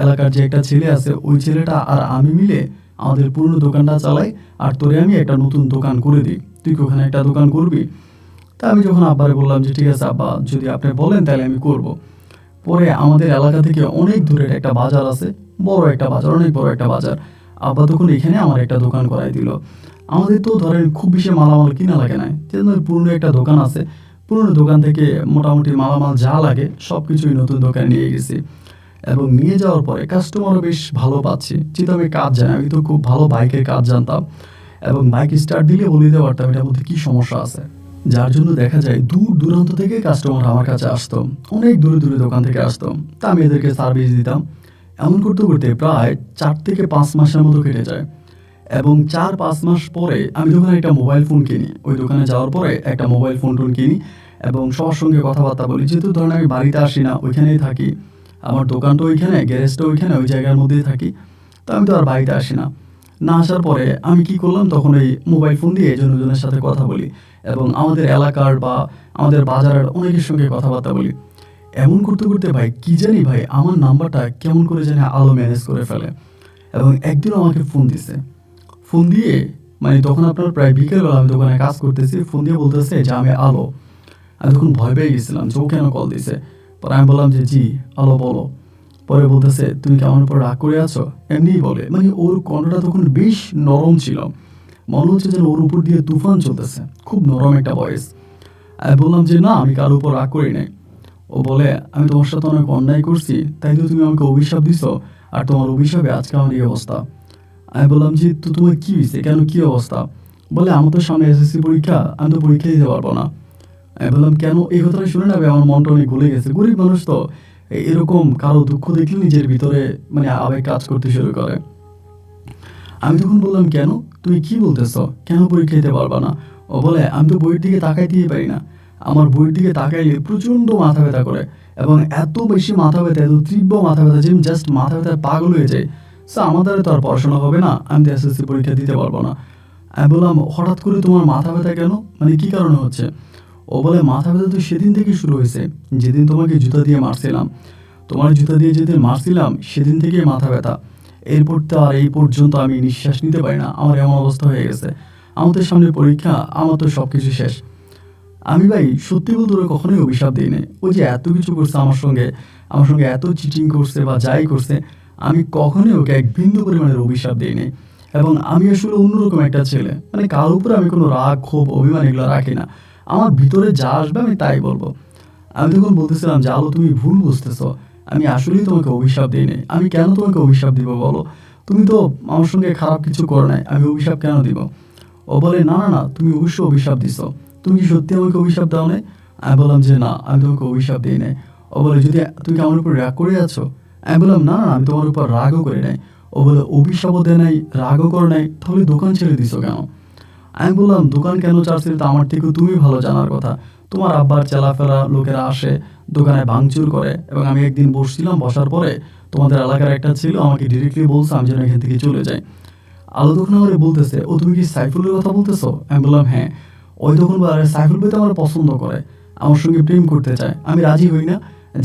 S1: এলাকার যে একটা ছেলে আছে ওই ছেলেটা আর আমি মিলে আমাদের পুরনো দোকানটা চালাই, আর তোরে আমি একটা নতুন দোকান করে দিই, তুই কি ওখানে একটা দোকান করবি? তা আমি যখন আব্বারে বললাম যে ঠিক আছে আব্বা যদি আপনি বলেন তাহলে আমি করব। পরে আমাদের এলাকা থেকে অনেক দূরের একটা বাজার আছে, বড় একটা বাজার, অনেক বড় একটা বাজার। আব্বা তখন এখানে আমার একটা দোকান করাই দিল। আমাদের তো ধরেন খুব বেশি মালামাল কিনা লাগে না, যেহেতু পুরনো একটা দোকান আছে, পুরনো দোকান থেকে মোটামুটি মালামাল যা লাগে সব কিছুই নতুন দোকানে নিয়ে গেছি। এবং নিয়ে যাওয়ার পরে কাস্টমারও বেশ ভালো পাচ্ছি, যেহেতু আমি কাজ জানি, আমি তো খুব ভালো বাইকের কাজ জানতাম এবং বাইক স্টার্ট দিলে বলে দিতে পারতাম এটার মধ্যে কী সমস্যা আছে। যার জন্য দেখা যায় দূর দূরান্ত থেকে কাস্টমার আমার কাছে আসতো, অনেক দূরে দূরে দোকান থেকে আসতো, তা আমি এদেরকে সার্ভিস দিতাম। এমন করতে করতে প্রায় 4 থেকে 5 মাসের মতো কেটে যায় এবং 4-5 মাস পরে আমি যখন একটা মোবাইল ফোন কিনি, ওই দোকানে যাওয়ার পরে একটা মোবাইল ফোন টোন কিনি এবং সবার সঙ্গে কথাবার্তা বলি, যেহেতু ধরেন আমি বাড়িতে আসি না, ওইখানেই থাকি, আমার দোকানটা ওইখানে, গ্যারেজটা ওইখানে, ওই জায়গার মধ্যেই থাকি, তো আমি তো আর বাড়িতে আসি না। না আসার পরে আমি কি করলাম, তখন এই মোবাইল ফোন দিয়ে জনের সাথে কথা বলি এবং আমাদের এলাকার বা আমাদের বাজারের অনেকের সঙ্গে কথাবার্তা বলি। এমন করতে করতে ভাই কি জানি ভাই আমার নাম্বারটা কেমন করে জানি আলো ম্যানেজ করে ফেলে এবং একদিন আমাকে ফোন দিছে। ফোন দিয়ে মানে তখন আপনার প্রায় বিকেলবেলা আমি দোকানে কাজ করতেছি, ফোন দিয়ে বলতেছে যে আমি আলো। আমি তখন ভয় পেয়ে গেছিলাম যে ও কেন কল দিছে। পরে আমি বললাম যে জি আলো বলো। পরে বলতেছে তুমি কি আমার উপর রাগ করে আছো, এমনিই বলে, মানে ওর কণ্ঠটা তখন বেশ নরম ছিল, মনে হচ্ছে যেন ওর উপর দিয়ে তুফান চলতেছে, খুব নরম একটা ভয়েস। আমি বললাম যে না আমি কারোর উপর রাগ করি নাই। ও বলে আমি তোমার সাথে অনেক অন্যায় করছি, তাই তো তুমি আমাকে অভিশাপ দিছো, আর তোমার অভিশাপে আজকে আমার এই অবস্থা। আমি বললাম যে তো তোমার কী হয়েছে, কেন কী অবস্থা? বলে আমার তো সামনে এসএসসি পরীক্ষা, আমি তো পরীক্ষা দিতে পারবো না। আমি বললাম কেন? এই কথাটা শুনে না আমার মনটা অনেক গলে গেছে, গরিব মানুষ তো এরকম কারো দুঃখ দেখলে নিজের ভিতরে মানে আবেগ কাজ করতে শুরু করে। আমি তখন বললাম কেন, তুমি কি বলতেছো, কেন পরীক্ষা দিতে পারবা না? ও বলে আমি তো বইয়ের দিকে তাকাইতেই পারি না, আমার বইয়ের দিকে তাকাইলে প্রচণ্ড মাথা ব্যথা করে, এবং এত বেশি মাথা ব্যথা, এত তীব্র মাথা ব্যথা যে আমি জাস্ট মাথা ব্যথায় পাগল হয়ে যাই। স্যার আমার দ্বারা তো আর পড়াশোনা হবে না, আমি তো এসএসসি পরীক্ষা দিতে পারবো না। আমি বললাম, হঠাৎ করে তোমার মাথা ব্যথা কেন, মানে কী কারণে হচ্ছে? ও বলে, মাথা ব্যথা তো সেদিন থেকে শুরু হয়েছে, যেদিন তোমাকে জুতা দিয়ে মারছিলাম। তোমার জুতা দিয়ে যেদিন মারছিলাম সেদিন থেকেই মাথা ব্যথা। এরপর তো আর এই পর্যন্ত আমি নিঃশ্বাস নিতে পারি না, আমার এমন অবস্থা হয়ে গেছে। আমার তো সামনে পরীক্ষা, আমার তো সব কিছু শেষ। আমি ভাই সত্যি বলতে ওরা কখনোই অভিশাপ দিই নাই। ওই যে এত কিছু করছে আমার সঙ্গে এত চিটিং করছে বা যাই করছে, আমি কখনোই ওকে এক বিন্দু পরিমাণের অভিশাপ দিই নাই। এবং আমি আসলে অন্যরকম একটা ছেলে, মানে কারোর উপরে আমি কোনো রাগ, ক্ষোভ, অভিমান এগুলো রাখি না। আমার ভিতরে যা আসবে আমি তাই বলবো। আমি তখন বলতেছিলাম যে, আলো তুমি ভুল বুঝতেছো, আমি আসলেই তোমাকে অভিশাপ দিই নাই। আমি কেন তোমাকে অভিশাপ দিব বলো? তুমি তো আমার সঙ্গে খারাপ কিছু করো নাই, আমি অভিশাপ কেন দিব? ও বলে, না না না, তুমি অবশ্যই অভিশাপ দিছো। তুমি কি সত্যি আমাকে অভিশাপ দাও নাই? আমি বললাম যে, না, আমি তোমাকে অভিশাপ দিই নাই। ও বলে, যদি তুমি কি আমার উপর রাগ করে আছো? আমি বললাম, না না, আমি তোমার উপর রাগও করি নাই। ও বলে, অভিশাপও দেয় নাই, রাগও করে নাই, তাহলে দোকান ছেড়ে দিছো কেন? আমি বললাম, দোকান কেন ছাড়ছি তা আমার থেকে তুমি ভালো জানার কথা। তোমার আব্বার চেলাফেরা লোকেরা আসে, দোকানে ভাঙচুর করে, এবং আমি একদিন বসছিলাম, বসার পরে তোমাদের এলাকার একটা ছিল আমাকে ডিরেক্টলি বলছে আমি যেন এখান থেকে চলে যাই। আলো তখন আমার বলতেছে, ও তুমি কি সাইফুলের কথা বলতেছো? আমি বললাম, হ্যাঁ। ওই তখন বলে, সাইফুল ভাই তো আমার পছন্দ করে, আমার সঙ্গে প্রেম করতে চায়, আমি রাজি হই না,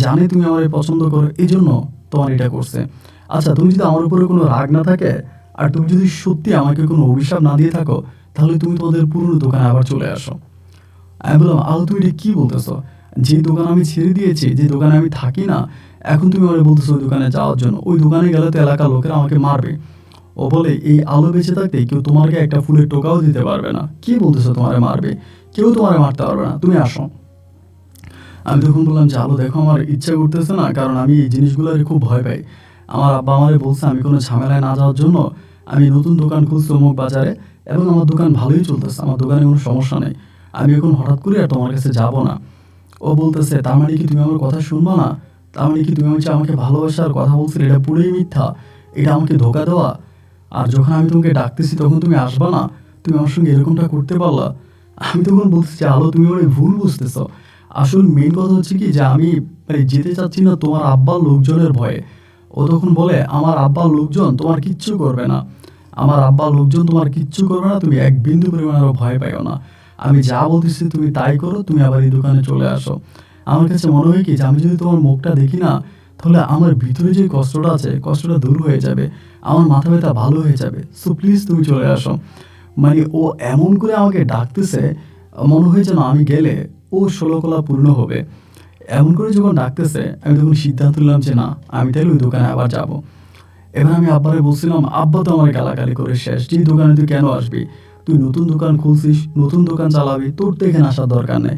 S1: জানে তুমি আমার পছন্দ করো, এই জন্য তোমার এটা করছে। আচ্ছা, তুমি যদি আমার উপরে কোনো রাগ না থাকে, আর তুমি যদি সত্যি আমাকে কোনো অভিশাপ না দিয়ে থাকো, তাহলে তুমি তোমাদের পুরনো দোকানে আবার চলে আসো। আমি বললাম, আলো তুমি এটা কী বলতেছো? যে দোকান আমি ছেড়ে দিয়েছি, যে দোকানে আমি থাকি না, এখন তুমি আমাকে বলতেছো ওই দোকানে যাওয়ার জন্য? ওই দোকানে গেলে তো এলাকার লোকেরা আমাকে মারবে। ও বলে, এই আলো বেঁচে থাকতে কেউ তোমাকে একটা ফুলের টোকাও দিতে পারবে না। কি বলতেছো তোমারে মারবে? কেউ তোমারে মারতে পারবে না, তুমি আসো। আমি তখন বললাম যে, আলো দেখো, আমার ইচ্ছা করতেছে না, কারণ আমি এই জিনিসগুলোর খুব ভয় পাই। আমার আব্বা আমারে বলছে আমি কোনো ঝামেলায় না যাওয়ার জন্য আমি নতুন দোকান খুলছি অমুক বাজারে, এবং আমার দোকান ভালোই চলতেছে, আমার দোকানে কোনো সমস্যা নেই। আমি এখন হঠাৎ করে আর তোমার কাছে যাব না। ও বলতেছে, তার মানে কি তুমি আমার কথা শুনবো না? তার মানে কি তুমি হচ্ছে আমাকে ভালোবাসার কথা বলছিলে, এটা পুরোই মিথ্যা, এটা আমাকে ধোকা দেওয়া? আর যখন আমি তোমাকে ডাকতেছি তখন তুমি আসবা না, তুমি আমার সঙ্গে এরকমটা করতে পারলা? আমি তখন বলতেছি, আলো তুমি ওই ভুল বুঝতেছ। আসল মেইন কথা হচ্ছে কি, যে আমি মানে যেতে চাচ্ছি না তোমার আব্বার লোকজনের ভয়ে। ও তখন বলে, আমার আব্বার লোকজন তোমার কিচ্ছু করবে না, আমার আব্বার লোকজন তোমার কিচ্ছু করবে না, তুমি এক বিন্দু পরিমাণেরও ভয় পাইও না। আমি যা বলতেছি তুমি তাই করো, তুমি আবার এই দোকানে চলে আসো। আমার কাছে মনে হয় কি, যে আমি যদি তোমার মুখটা দেখি না, তাহলে আমার ভিতরে যে কষ্টটা আছে, কষ্টটা দূর হয়ে যাবে, আমার মাথা ব্যথা ভালো হয়ে যাবে। সো প্লিজ তুমি চলে আসো। মানে ও এমন করে আমাকে ডাকতেছে, মনে হয় যেন আমি গেলে ও ষোলকলা পূর্ণ হবে। এমন করে যখন ডাকতেছে, আমি তখন সিদ্ধান্ত নিলাম যে না, আমি তাহলে ওই দোকানে আবার যাব। এবার আমি আব্বারে বলছিলাম, আব্বা তো আমার গালাগালি করে শেষ, যে দোকানে তুই কেন আসবি? তুই নতুন দোকান খুলছিস, নতুন দোকান চালাবি, তোর তো এখানে আসার দরকার নেই।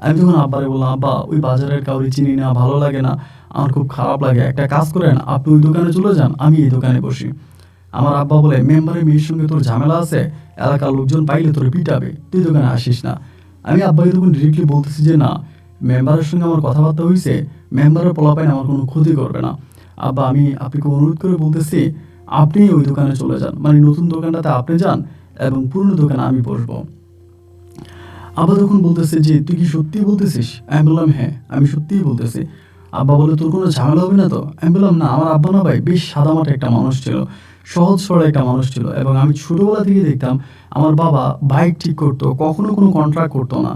S1: আমি তখন আব্বারে বললাম, আব্বা ওই বাজারের কাউরি চিনি না, ভালো লাগে না, আমার খুব খারাপ লাগে, একটা কাজ করেন, আপনি ওই দোকানে চলে যান, আমি এই দোকানে বসি। আমার আব্বা বলে, মেম্বারের মেয়ের সঙ্গে তোর ঝামেলা আছে, এলাকার লোকজন পাইলে তোর পিটাবে, তুই দোকানে আসিস না। আমি আব্বাকে তখন ডিরেক্টলি বলতেছি যে না, মেম্বারের সঙ্গে আমার কথাবার্তা হয়েছে, মেম্বারের পোলাপাইন আমার কোনো ক্ষতি করবে না। আব্বা আমি আপনাকে অনুরোধ করে বলতেছি, আপনি ওই দোকানে চলে যান, মানে নতুন দোকানটাতে আপনি যান, এবং পুরনো দোকানে আমি বসবো। আব্বা তখন বলতেছে যে, তুই কি সত্যিই বলতেছিস? আমি বললাম, হ্যাঁ, আমি সত্যিই বলতেছি। আব্বা বলে, তোর কোনো ঝামেলা হবে না তো? আমি বললাম, না, আমার আব্বা না ভাই বেশ সাদামাটা একটা মানুষ ছিল, সহজ সরল একটা মানুষ ছিল, এবং আমি ছোটোবেলা থেকে দেখতাম আমার বাবা বাইক ঠিক করতো, কখনো কোনো কন্ট্রাক্ট করতো না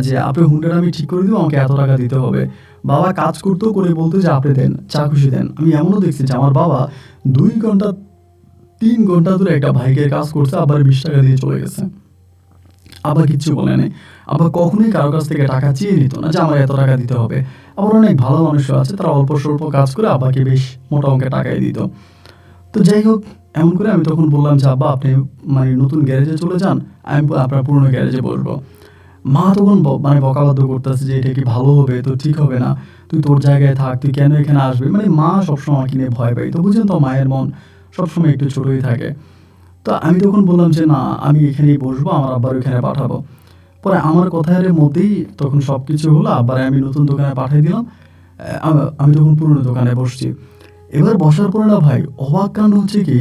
S1: যে আপনি হুন্ডাটা আমি ঠিক করে দিব, আমাকে এত টাকা দিতে হবে। বাবা কাজ করতো, করে বলতো যে আপনি দেন, চা খুশি দেন। আমি এমনও দেখছি যে আমার বাবা 2 ঘন্টা 3 ঘন্টা ধরে একটা বাইকের কাজ করছে, আবার 20 টাকা দিয়ে চলে গেছে। আবার কিচ্ছু বলে নাই। আবার কখনোই কারো কাছ থেকে টাকা চেয়ে নিত না যে আমার এত টাকা দিতে হবে। আবার অনেক ভালো মানুষও আছে, তারা অল্প স্বল্প কাজ করে আব্বাকে বেশ মোটা অঙ্কের টাকাই দিত। তো যাই হোক, এমন করে আমি তখন বললাম যে, আব্বা আপনি মানে নতুন গ্যারেজে চলে যান, আমি আপনার পুরনো গ্যারেজে বসবো। মা তখন মানে বকাবাদ্য করতেছে যে এটা কি ভালো হবে, তো ঠিক হবে না, তুই তোর জায়গায় থাক, তুই কেন এখানে আসবি? মানে মা সবসময় আমাকে নিয়ে ভয় পাই, তো বুঝছেন তো মায়ের মন সবসময় একটু ছোটোই থাকে। তো আমি তখন বললাম যে না, আমি এখানেই বসবো, আমার আব্বার ওইখানে পাঠাবো। পরে আমার কথার মধ্যেই তখন সব কিছু হলো, আব্বারে আমি নতুন দোকানে পাঠিয়ে দিলাম। আমি তখন পুরনো দোকানে বসছি। এবার বসার পরে না ভাই, অবাক কাণ্ড হচ্ছে কি,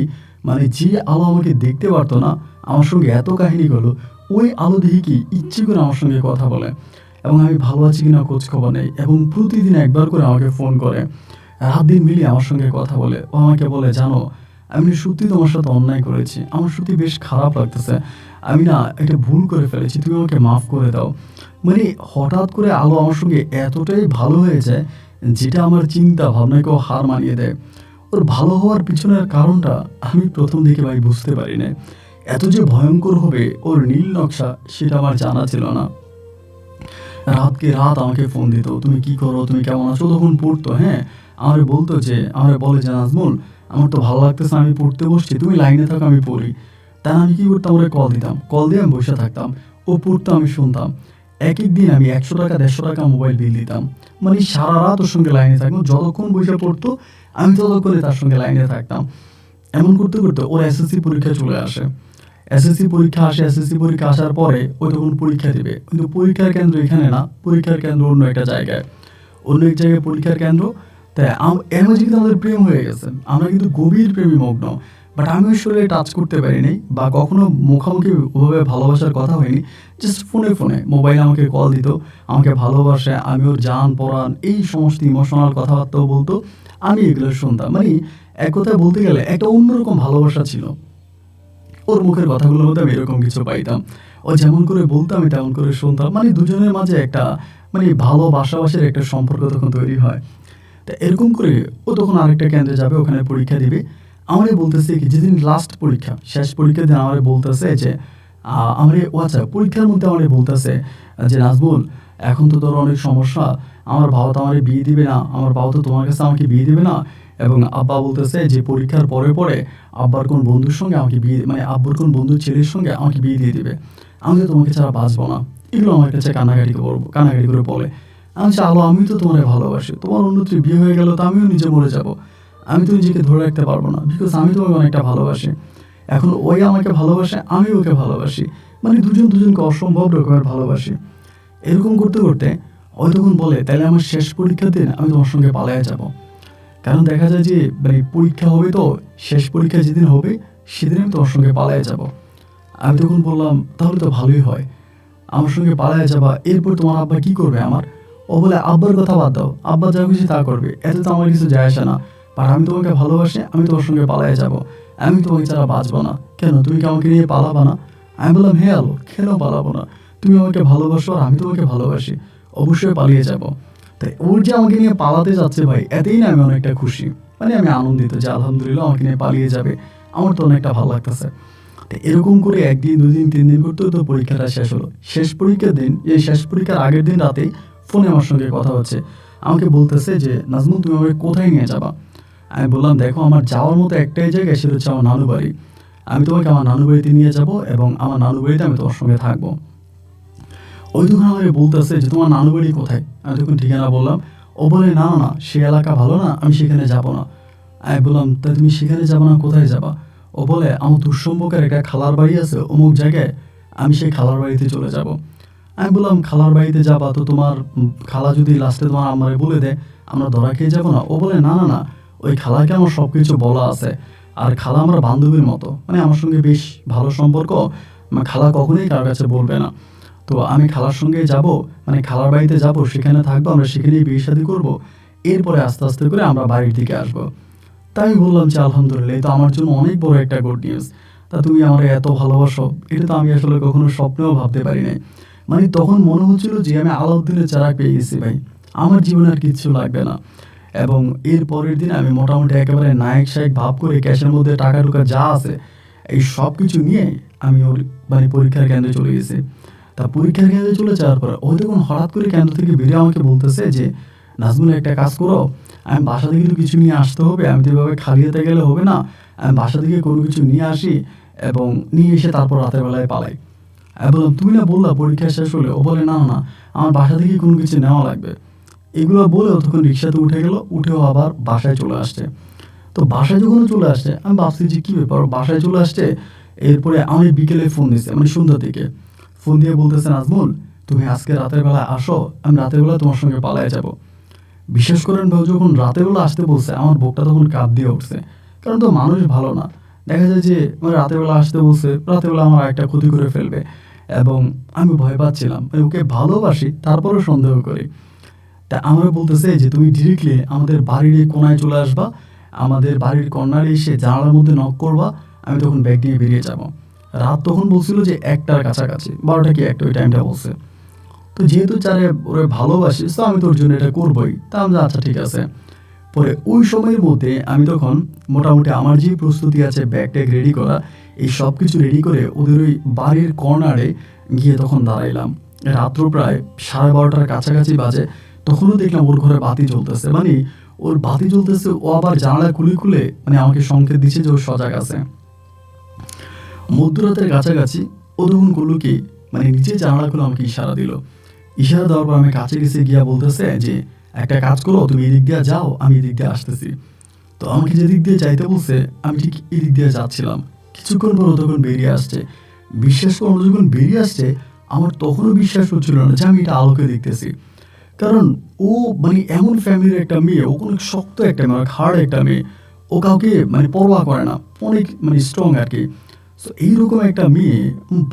S1: মানে যে আলো আমাকে দেখতে পারতো না, আমার সঙ্গে এত কাহিনী হলো, ওই আলো দেখে কি ইচ্ছে করে আমার সঙ্গে কথা বলে, এবং আমি ভালো আছি কিনা খোঁজ খবর নেই, এবং প্রতিদিন একবার করে আমাকে ফোন করে, রাত দিন মিলিয়ে আমার সঙ্গে কথা বলে। ও আমাকে বলে, জানো আমি সত্যি তোমার সাথে অন্যায় করেছি, আমার সত্যি বেশ খারাপ লাগতেছে, আমি না একটা ভুল করে ফেলেছি, তুমি আমাকে মাফ করে দাও। মানে হঠাৎ করে আলো আমার সঙ্গে এতটাই ভালো হয়ে যায়, যেটা আমার চিন্তা ভাবনাকেও হার মানিয়ে দেয়। ওর ভালো হওয়ার পিছনের কারণটা আমি প্রথম দিকে ভাই বুঝতে পারি না। এত যে ভয়ঙ্কর হবে ওর নীল নকশা, সেটা আমার জানা ছিল না। রাতকে রাত আমাকে ফোন দিত, তুমি কি করো, তুমি কেমন আছো, তখন পড়তো। হ্যাঁ, আমারে বলতো যে, আমারে বলে যে, নাজমুল আমার তো ভালো লাগতেছে, আমি পড়তে বসছি, তুমি লাইনে থাকো, আমি পড়ি। তাই আমি কি করতাম, ওরে কল দিতাম, কল দিয়ে আমি বসে থাকতাম, ও পড়তো, আমি শুনতাম। এক এক দিন আমি 100 টাকা 150 টাকা মোবাইল বিল দিতাম। মানে সারা রাত ওর সঙ্গে লাইনে থাকতাম, যতক্ষণ বসে পড়তো আমি ততক্ষণে তার সঙ্গে লাইনে থাকতাম। এমন করতে করতে ওর এসএসসি পরীক্ষা চলে আসে। এসএসসি পরীক্ষা আসে, এসএসসি পরীক্ষা আসার পরে ওই তখন পরীক্ষা দিবে, কিন্তু পরীক্ষার কেন্দ্র এখানে না, পরীক্ষার কেন্দ্র অন্য একটা জায়গায়, অন্য এক জায়গায় পরীক্ষার কেন্দ্র। তাই এর মাঝে কিন্তু আমাদের প্রেম হয়ে গেছে, আমরা কিন্তু গভীর প্রেমী মগ্ন। বাট আমি ওর শরীরে টাচ করতে পারিনি, বা কখনো মুখামুখি ওভাবে ভালোবাসার কথা হয়নি। জাস্ট ফোনে ফোনে মোবাইলে আমাকে কল দিত, আমাকে ভালোবাসে, আমি ওর জান পরাণ এই সমস্ত ইমোশনাল কথাবার্তাও বলতো, আমি এগুলো শুনতাম। মানে এক কথায় বলতে গেলে একটা অন্যরকম ভালোবাসা ছিল ওর মুখের কথাগুলোর মধ্যে, আমি এরকম কিছু পাইতাম। ও যেমন করে বলতো আমি তেমন করে শুনতাম। মানে দুজনের মাঝে একটা মানে ভালোবাসাবাসের একটা সম্পর্ক তখন তৈরি হয়। তা এরকম করে ও তখন আরেকটা কেন্দ্রে যাবে, ওখানে পরীক্ষা দিবে। আমারে বলতেছে কি, যেদিন লাস্ট পরীক্ষা, শেষ পরীক্ষার দিন আমারে বলতেছে যে, আমারে ও আচ্ছা পরীক্ষার মধ্যে আমারে বলতেছে যে, নাজমুল এখন তো তোর অনেক সমস্যা, আমার বাবা তো আমারে বিয়ে দিবে না, আমার বাবা তো তোমার কাছে আমাকে বিয়ে দিবে না, এবং আব্বা বলতেছে যে পরীক্ষার পরে পরে আব্বার কোন বন্ধুর সঙ্গে আমাকে বিয়ে, মানে আব্বুর কোন বন্ধুর ছেলের সঙ্গে আমাকে বিয়ে দিয়ে দিবে, আমি তো তোমাকে ছাড়া বাঁচবো না। এগুলো আমার কাছে কান্নাকাটি করে বলে। আমি চালো, আমি তো তোমার ভালোবাসি, তোমার অন্যত্র বিয়ে হয়ে গেল তো আমিও নিজে মরে যাব, আমি তো নিজেকে ধরে রাখতে পারবো না, বিকজ আমি তোমাকে অনেকটা ভালোবাসি। এখন ওই আমাকে ভালোবাসে, আমি ওকে ভালোবাসি, মানে দুজন দুজনকে অসম্ভব রকমের ভালোবাসি। এরকম করতে করতে ওই তখন বলে, তাহলে আমার শেষ পরীক্ষার দিন আমি তোমার সঙ্গে পালায়া যাব। কারণ দেখা যায় যে মানে পরীক্ষা হবে, তো শেষ পরীক্ষা যেদিন হবে সেদিন আমি তোমার সঙ্গে পালায়া যাব। আমি তখন বললাম, তাহলে তো ভালোই হয়, আমার সঙ্গে পালায়া যাবা, এরপর তোমার আব্বা কি করবে আমার? ও বলে, আব্বার কথা বাদ দাও, আব্বা যা খুশি তা করবে, এতে তো আমার কিছু যায় আসে না, আর আমি তোমাকে ভালোবাসি, আমি তোমার সঙ্গে পালায়া যাব, আমি তোমাকে ছাড়া বাঁচবো না। কেন, তুমি কি আমাকে নিয়ে পালাবা না? আমি বললাম, হে আলো, কেন পালাবো না, তুমি আমাকে ভালোবাসো আর আমি তোমাকে ভালোবাসি, অবশ্যই পালিয়ে যাব। তাই ওর যে আমাকে নিয়ে পালাতে যাচ্ছে ভাই, এতেই না আমি অনেকটা খুশি, মানে আমি আনন্দিত যে আলহামদুলিল্লাহ আমাকে নিয়ে পালিয়ে যাবে, আমার তো অনেকটা ভালো লাগতেছে। তো এরকম করে একদিন, দুদিন, 3 দিন করতে তো পরীক্ষাটা শেষ হলো। শেষ পরীক্ষার দিন, এই শেষ পরীক্ষার আগের দিন রাতে ফোনে আমার সঙ্গে কথা হচ্ছে, আমাকে বলতেছে যে, নাজমুল তুমি আমাকে কোথায় নিয়ে যাবা? আমি বললাম, দেখো আমার যাওয়ার মতো একটাই জায়গা, সেটা হচ্ছে আমার নানু বাড়ি, আমি তোমাকে আমার নানু বাড়িতে নিয়ে যাব, এবং আমার নানু বাড়িতে আমি তোমার সঙ্গে থাকবো। ওই তখন আমাকে বলতেছে যে, তোমার নানু বাড়ি কোথায়? আমি তখন ঠিকানা বললাম। ও বলে, না না না, সে এলাকা ভালো না, আমি সেখানে যাব না। আমি বললাম, তা তুমি সেখানে যাবো না, কোথায় যাবা? ও বলে, আমার দুঃসম্পর্কের একটা খালার বাড়ি আছে অমুক জায়গায়, আমি সেই খালার বাড়িতে চলে যাব। আমি বললাম, খালার বাড়িতে যাবা তো তোমার খালা যদি লাস্টে তোমার আমারে বলে দেয়, আমরা ধরা খেয়ে যাবো না? ও বলে, না না না, ওই খালাকে আমার সব কিছু বলা আছে, আর খালা আমার বান্ধবীর মতো, মানে আমার সঙ্গে বেশ ভালো সম্পর্ক, খালা কখনোই কারোর কাছে বলবে না। তো আমি খালার সঙ্গে যাব, মানে খালার বাড়িতে যাব, সেখানে থাকবো, আমরা সেখানেই বিয়ে শাদী করবো, এরপরে আস্তে আস্তে করে আমরা বাড়ির দিকে আসবো। তাই আমি বললাম যে, আলহামদুলিল্লাহ, এই তো আমার জন্য অনেক বড় একটা গুড নিউজ। তা তুমি আমার এত ভালোবাসো, এটা তো আমি আসলে কখনো স্বপ্নেও ভাবতে পারি নাই। মানে তখন মনে হচ্ছিল যে আমি আলাউদ্দিনের চারাক পেয়ে গেছি ভাই, আমার জীবনে আর কিচ্ছু লাগবে না। এবং এর পরের দিন আমি মোটামুটি একেবারে নায়ক সায়ক ভাব করে ক্যাশের মধ্যে টাকা টুকা যা আছে এই সব কিছু নিয়ে আমি ওর মানে পরীক্ষার কেন্দ্রে চলে গেছি। তা পরীক্ষার কেন্দ্রে চলে যাওয়ার পর ও তখন হঠাৎ করে কেন্দ্র থেকে বেরিয়ে আমাকে বলতেছে যে, নাজমুল একটা কাজ করো, আমি বাসা থেকে তো কিছু নিয়ে আসতে হবে, আমি তো এভাবে খালি হাতে গেলে হবে না, আমি বাসা থেকে কোনো কিছু নিয়ে আসি এবং নিয়ে এসে তারপর রাতের বেলায় পালাই। আমি বললাম, তুমি না বললা পরীক্ষা শেষ হলে? ও বলে, না না, আমার বাসা থেকে কোনো কিছু নেওয়া লাগবে। এগুলো বলে ও তখন রিক্সাতে উঠে গেল, উঠেও আবার বাসায় চলে আসছে। তো বাসায় যখন চলে আসছে, আমি ভাবছি যে কী ব্যাপার, বাসায় চলে আসছে। এরপরে আমি বিকেলে ফোন দিচ্ছে, মানে সন্ধ্যা থেকে ফোন দিয়ে বলতেছে, নাজমুল তুমি আজকে রাতের বেলায় আসো, আমি রাতের বেলা তোমার সঙ্গে পালায় যাব। বিশেষ করেন ভাই, যখন রাতের বেলা আসতে বলছে, আমার বুকটা তখন কাঁপ দিয়ে উঠছে, কারণ তো মানুষ ভালো না, দেখা যায় যে মানে রাতের বেলা আসতে বলছে, রাতের বেলা আমার একটা ক্ষতি করে ফেলবে, এবং আমি ভয় পাচ্ছিলাম, ওকে ভালোবাসি তারপরেও সন্দেহ করি। তা আমরা বলতেছে যে তুমি ডিরেক্টলি আমাদের বাড়ির এই কোনায় চলে আসবা, আমাদের বাড়ির কর্নারে এসে জানালার মধ্যে নক করবা, আমি তখন ব্যাগ নিয়ে বেরিয়ে যাব। রাত তখন বলছিল যে 1টার কাছাকাছি, 12টা কি 1টা ওই টাইমটা বলছে। তো যেহেতু চারে ওরে ভালোবাসি, তো আমি তোর জন্য এটা করবোই। তা আমি আচ্ছা ঠিক আছে। পরে ওই সময়ের মধ্যে আমি তখন মোটামুটি আমার যে প্রস্তুতি আছে ব্যাগ ট্যাগ রেডি করা, এই সব কিছু রেডি করে ওদের ওই বাড়ির কর্নারে গিয়ে তখন দাঁড়াইলাম। রাত্র প্রায় 12:30টার কাছাকাছি বাজে। তখনও দেখলাম ওর ঘরে বাতি জ্বলতেছে, মানে ওর বাতি জ্বলতেছে, ও আবার জানালা খুলে খুলে মানে আমাকে সংকেত দিচ্ছে যে ও সজাগ আছে। মধ্যরাতের কাছাকাছি ও তখন করলো কি, মানে নিচে জানালা খুলে আমাকে ইশারা দিল। ইশারা দেওয়ার পর আমি কাছে গেছে গিয়া বলতেছে যে একটা কাজ করো, তুমি এদিক দিয়ে যাও, আমি এদিক দিয়ে আসতেছি। তো আমাকে যেদিক দিয়ে যাইতে বলছে আমি ঠিক এদিক দিয়ে যাচ্ছিলাম। কিছুক্ষণ পর ও তখন বেরিয়ে আসছে। বিশ্বাস করো, ও যখন বেরিয়ে আসছে আমার তখনও বিশ্বাস হচ্ছিল না যে আমি এটা আলোকে দেখতেছি। কারণ ও মানে এমন ফ্যামিলির একটা মেয়ে, ও অনেক শক্ত একটা মেয়ে, অনেক হার্ড একটা মেয়ে, ও কাউকে মানে পরোয়া করে না, অনেক মানে স্ট্রং আর কি। সো এইরকম একটা মেয়ে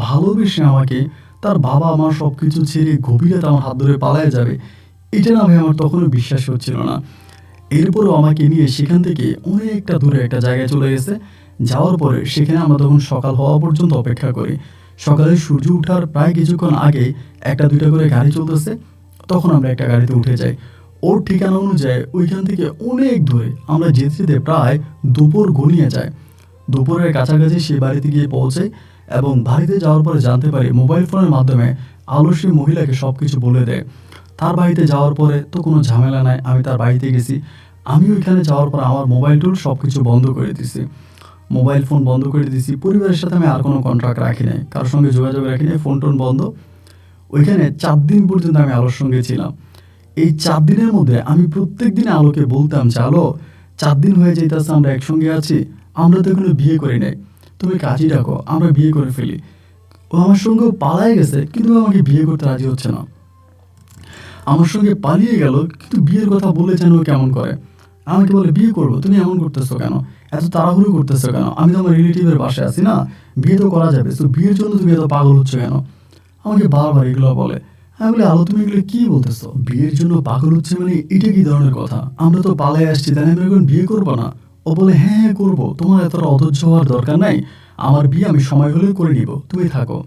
S1: ভালোবেসে আমাকে তার বাবা মা সব কিছু ছেড়ে গভীরতা আমার হাত ধরে পালায় যাবে, এটা না ভাই আমার তখনও বিশ্বাস হচ্ছিল না। এরপরও আমাকে নিয়ে সেখান থেকে অনেকটা দূরে একটা জায়গায় চলে গেছে। যাওয়ার পরে সেখানে আমরা তখন সকাল হওয়া পর্যন্ত অপেক্ষা করি। সকালে সূর্য ওঠার প্রায় কিছুক্ষণ আগে 1টা 2টা করে গাড়ি চলতেছে, তখন আমরা একটা গাড়িতে উঠে যাই। ওর ঠিকানা অনুযায়ী ওইখান থেকে অনেক দূরে আমরা যেতে যেতে প্রায় দুপুর ঘনিয়ে যায়। দুপুরের কাছাকাছি সে বাড়িতে গিয়ে পৌঁছাই এবং বাড়িতে যাওয়ার পরে জানতে পারি মোবাইল ফোনের মাধ্যমে আলো সেই মহিলাকে সব কিছু বলে দেয়। তার বাড়িতে যাওয়ার পরে তো কোনো ঝামেলা নাই, আমি তার বাড়িতে গেছি। আমি ওইখানে যাওয়ার পর আমার মোবাইল টোল সব কিছু বন্ধ করে দিছি, মোবাইল ফোন বন্ধ করে দিছি। পরিবারের সাথে আমি আর কোনো কন্ট্রাক্ট রাখি নাই, কারোর সঙ্গে যোগাযোগ রাখি নাই, ফোন টোন বন্ধ। ওইখানে 4 দিন পর্যন্ত আমি আলোর সঙ্গে ছিলাম। এই 4 দিনের মধ্যে আমি প্রত্যেক দিন আলোকে বলতাম যে আলো, 4 দিন হয়ে যাইতেছে আমরা একসঙ্গে আছি, আমরা তো এখনো বিয়ে করি নাই, তুমি কাজই রাখো, আমরা বিয়ে করে ফেলি। ও আমার সঙ্গেও পালায় গেছে, কিন্তু ও আমাকে বিয়ে করতে রাজি হচ্ছে না। আমার সঙ্গে পালিয়ে গেল, কিন্তু বিয়ের কথা বলে যেন ও কেমন করে। আমাকে বলে বিয়ে করবো, তুমি এমন করতেছো কেন, এত তাড়াহুড়ো করতেছো কেন, আমি তো আমার রিলেটিভের বাসায় আছি না, বিয়ে তো করা যাবে, তো বিয়ের জন্য তুমি এত পাগল হচ্ছ কেন। আমাকে বারবার এগুলো বলে। আমি বলি আলো তুমি এগুলো কি বলতেছো, বিয়ের জন্য পাগল হচ্ছে মানে এটা কি ধরনের কথা, আমরা তো পালাই আসছি, তাই আমি এখন বিয়ে করবো না। ও বলে হ্যাঁ হ্যাঁ করবো, তোমার এতটা অধৈর্য হওয়ার দরকার নাই, আমার বিয়ে আমি সময় হলে করে নিব, তুমি থাকো।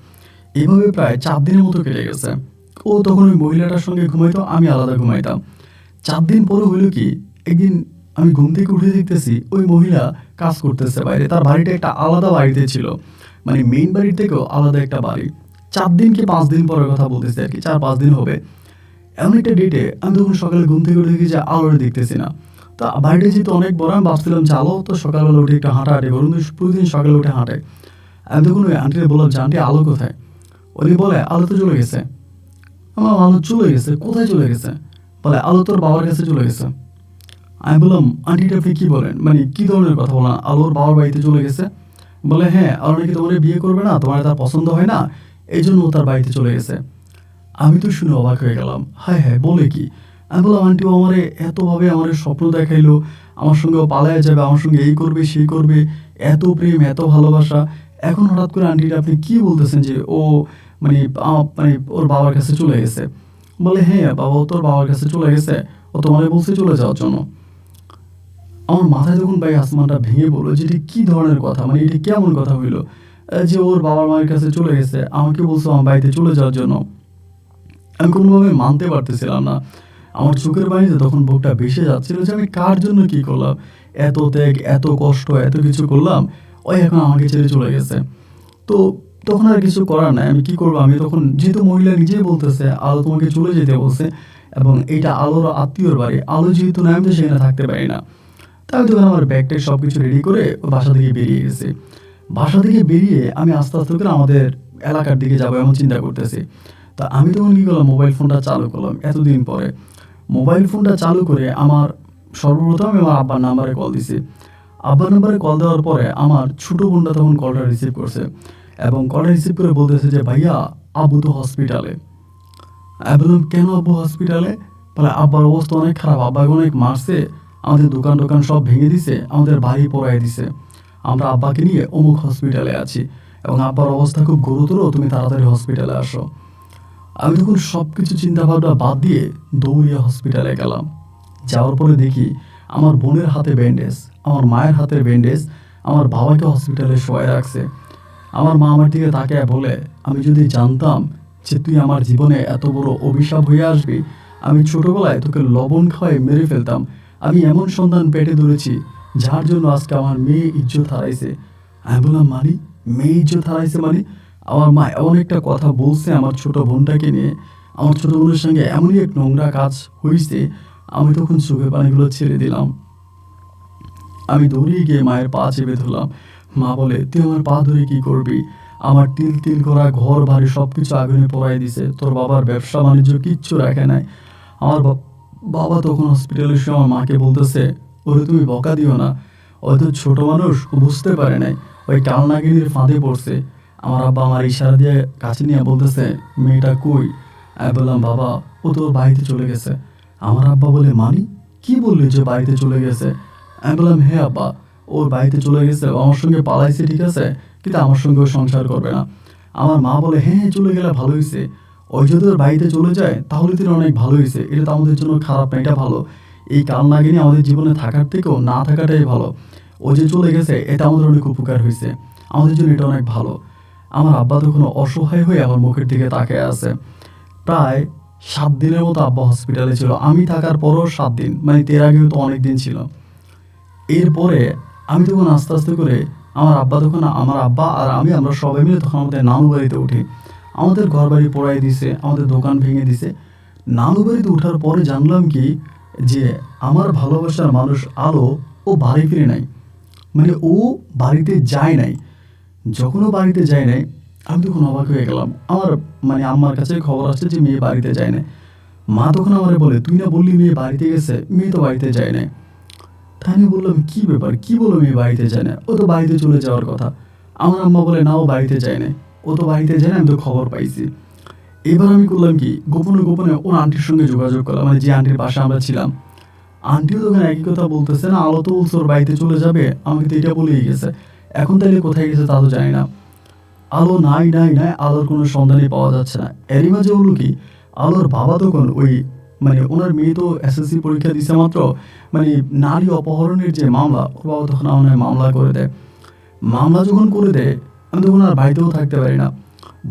S1: এভাবে প্রায় 4 দিনের মতো কেটে গেছে। ও তখন ওই মহিলাটার সঙ্গে ঘুমাইতো, আমি আলাদা ঘুমাইতাম। 4 দিন পরে হইলো কি, একদিন আমি ঘুম থেকে উঠে দেখতেছি ওই মহিলা কাজ করতেছে বাইরে। তার বাড়িটা একটা আলাদা বাড়িতে ছিল, মানে মেইন বাড়ির থেকেও আলাদা একটা বাড়ি। 4 দিন কি 5 দিন পরের কথা বলতেছি আর কি, 4-5 দিন হবে। এমন একটা ডেটে আমি তখন সকালে ঘুম থেকে উঠে দেখি যে আলোরে দেখতেছি না। তো বাড়িটা যেহেতু অনেক বড়, আমি ভাবছিলাম যে আলো তো সকালবেলা উঠে একটু হাঁটাহাঁটি করুন, প্রতিদিন সকালে উঠে হাঁটে। আমি তখন ওই আন্টিকে বললাম যে আন্টি আলো কোথায়। উনি বলে আলো তো চলে গেছে। আমার আলো চলে গেছে, কোথায় চলে গেছে? বলে আলো তোর বাবার কাছে চলে গেছে। আমি বললাম আন্টিটা আপনি কি বলেন, মানে কি ধরনের কথা বলেন, আলোর বাবার বাড়িতে চলে গেছে? বলে হ্যাঁ, আলো নাকি তোমার বিয়ে করবে না, তোমার তার পছন্দ হয় না, এই জন্য ও তার বাড়িতে চলে গেছে। আমি তো শুনে অবাক হয়ে গেলাম, হায় হায় বলে কি। আমি বললাম আন্টি ও আমারে এতভাবে আমার স্বপ্ন দেখাইলো, আমার সঙ্গে ও পালায় যাবে, আমার সঙ্গে এই করবে সেই করবে, এত প্রেম এত ভালোবাসা, এখন হঠাৎ করে আন্টিটা আপনি কি বলতেছেন যে ও মানে মানে ওর বাবার কাছে চলে গেছে? বলে হ্যাঁ বাবা, ও তোর বাবার কাছে চলে গেছে, ও তোমারে বলছে চলে যাওয়ার জন্য। আমার মাথায় তখন ভাই আসমানটা ভেঙে পড়লো যে এটা কি ধরনের কথা, মানে এটা কেমন কথা হইলো যে ওর বাবার মায়ের কাছে চলে গেছে, আমাকে বলছো আমার বাড়িতে চলে যাওয়ার জন্য। আমি কোনোভাবে মানতে পারতেছিলাম না। আমার চোখের বাড়িতে তখন বুকটা ভেসে যাচ্ছিল যে আমি কার জন্য কি করলাম, এত ত্যাগ এত কষ্ট এত কিছু করলাম, ওই এখন আমাকে ছেড়ে চলে গেছে। তো তখন আর কিছু করার নাই, আমি কি করবো। আমি তখন যেহেতু মহিলা নিজেই বলতেছে আলো তোমাকে চলে যেতে বলছে, এবং এইটা আলোর আত্মীয়র বাড়ি, আলো যেহেতু না, আমি তো সেখানে থাকতে পারি না। তাই তখন আমার ব্যাগটাই সব কিছু রেডি করে বাসা থেকে বেরিয়ে গেছি। বাসা থেকে বেরিয়ে আমি আস্তে আস্তে করে আমাদের এলাকার দিকে যাবো এমন চিন্তা করতেছি। তা আমি তখন কী করলাম, মোবাইল ফোনটা চালু করলাম এতদিন পরে। মোবাইল ফোনটা চালু করে আমার সর্বপ্রথম আমি আমার আব্বার নাম্বারে কল দিছি। আব্বার নাম্বারে কল দেওয়ার পরে আমার ছোটো বোনটা তখন কলটা রিসিভ করছে, এবং কলটা রিসিভ করে বলতেছে যে ভাইয়া আব্বু তো হসপিটালে। আমি বললাম কেন আব্বু হসপিটালে? বলে আব্বার অবস্থা অনেক খারাপ, আব্বাকে অনেক মারছে, আমাদের দোকান টোকান সব ভেঙে দিছে, আমাদের বাড়ি পোড়ায় দিছে, আমরা আব্বাকে নিয়ে অমুক হসপিটালে আছি। এবং আব্বার অবস্থা খুব গুরুতর, তুমি তাড়াতাড়ি হসপিটালে আসো। আমি তখন সব কিছু চিন্তাভাবনা বাদ দিয়ে দৌড়িয়ে হসপিটালে গেলাম। যাওয়ার পরে দেখি আমার বোনের হাতে ব্যান্ডেজ, আমার মায়ের হাতের ব্যান্ডেজ, আমার বাবাকে হসপিটালে শোয়াই রাখছে। আমার মা আমার দিকে তাকিয়ে বলে, আমি যদি জানতাম যে তুই আমার জীবনে এত বড় অভিশাপ হয়ে আসবি, আমি ছোটবেলায় তোকে লবণ খাওয়াই মেরে ফেলতাম। আমি এমন সন্তান পেটে ধরেছি যার জন্য আজকে আমার মেয়ে ইজ্জত হারাইছে। আমি বললাম, মানে মেয়ে ইজ্জত হারাইছে মানে? আমার মা এমন একটা কথা বলছে আমার ছোট বোনটাকে নিয়ে, আমার ছোট বোনের সঙ্গে এমনই এক নোংরা কাজ হয়েছে। আমি তখন চোখের পানিগুলো ছেড়ে দিলাম। আমি দৌড়িয়ে গিয়ে মায়ের পা চেপে ধরলাম। মা বলে, তুই আমার পা ধরে কি করবি? আমার তিল তিল করা ঘর বাড়ি সব কিছু আগুনে পোড়াই দিছে, তোর বাবার ব্যবসা বাণিজ্য কিচ্ছু রাখে নাই। আমার বাবা তখন হসপিটালে এসে আমার মাকে বলতেছে, ওরে তুমি বকা দিও না, হয়তো ছোট মানুষ, ও বুঝতে পারে নাই, ওই কালনাগিনীর ফাঁদে পড়ছে। আমার আব্বা আমার ইশারা দিয়ে কাছে নিয়ে বলতেছে, মেয়েটা কই? আমি বললাম, বাবা ও তোর বাড়িতে চলে গেছে। আমার আব্বা বলে, মানি কি বললি যে বাড়িতে চলে গেছে? আমি বললাম, হ্যাঁ আব্বা, ওর বাড়িতে চলে গেছে, আমার সঙ্গে পালাইছে, ঠিক আছে, কিন্তু আমার সঙ্গে ও সংসার করবে না। আমার মা বলে, হ্যাঁ হ্যাঁ চলে গেলে ভালো হয়েছে, ওই যদি ওর বাড়িতে চলে যায় তাহলে তিনি অনেক ভালো হয়েছে, এটা তো আমাদের জন্য খারাপ না, এটা ভালো। এই কালনাগিনী আমাদের জীবনে থাকার থেকেও না থাকাটাই ভালো। ও যে চলে গেছে এটা আমাদের অনেক উপকার হয়েছে, আমাদের জন্য এটা অনেক ভালো। আমার আব্বা তখন অসহায় হয়ে আমার মুখের দিকে তাকিয়ে আছে। প্রায় 7 দিনের মতো আব্বা হসপিটালে ছিল, আমি থাকার পরও 7 দিন, মানে এর আগেও তো অনেক দিন ছিল। এরপরে আমি তখন আস্তে আস্তে করে আমার আব্বা আর আমরা সবাই মিলে তখন আমাদের নানু বাড়িতে উঠি। আমাদের ঘর বাড়ি পোড়াই দিছে, আমাদের দোকান ভেঙে দিছে। নানু বাড়িতে ওঠার পরে জানলাম কি, যে আমার ভালোবাসার মানুষ আলো ও বাড়ি ফিরে নাই, মানে ও বাড়িতে যায় নাই। যখন ও বাড়িতে যায় নাই আমি তখন অবাক হয়ে গেলাম। আমার মানে আম্মার কাছে খবর আসছে যে মেয়ে বাড়িতে যায় না। মা তখন আমারে বলে, তুই না বললি মেয়ে বাড়িতে গেছে, মেয়ে তো বাড়িতে যায় না। তাই আমি বললাম, কি ব্যাপার, কি বলো মেয়ে বাড়িতে যায় না? ও তো বাড়িতে চলে যাওয়ার কথা। আমার আম্মা বলে, না ও বাড়িতে যায় না, ও তো বাড়িতে যায় না, আমি তো খবর পাইছি। এবার আমি করলাম কি, গোপনে গোপনে ওর আন্টির সঙ্গে যোগাযোগ করলাম, মানে যে আন্টির পাশে আমরা ছিলাম। আন্টিও তখন একই কথা বলতেছে, না আলো তো বলছে ওর বাড়িতে চলে যাবে, আমাকে তো এটা বলেই গেছে, এখন তাইলে কোথায় গেছে তা তো জানি না। আলো নাই নাই নাই, আলোর কোনো সন্ধানই পাওয়া যাচ্ছে না। এরই মাঝে হলো কি, আলোর বাবা তখন ওই মানে ওনার মেয়ে তো এসএসসি পরীক্ষা দিছে মাত্র, মানে নারী অপহরণের যে মামলা, ওর বাবা তখন আমার মামলা করে দেয়। মামলা যখন করে দেয় আমি তখন আর বাড়িতেও থাকতে পারি না।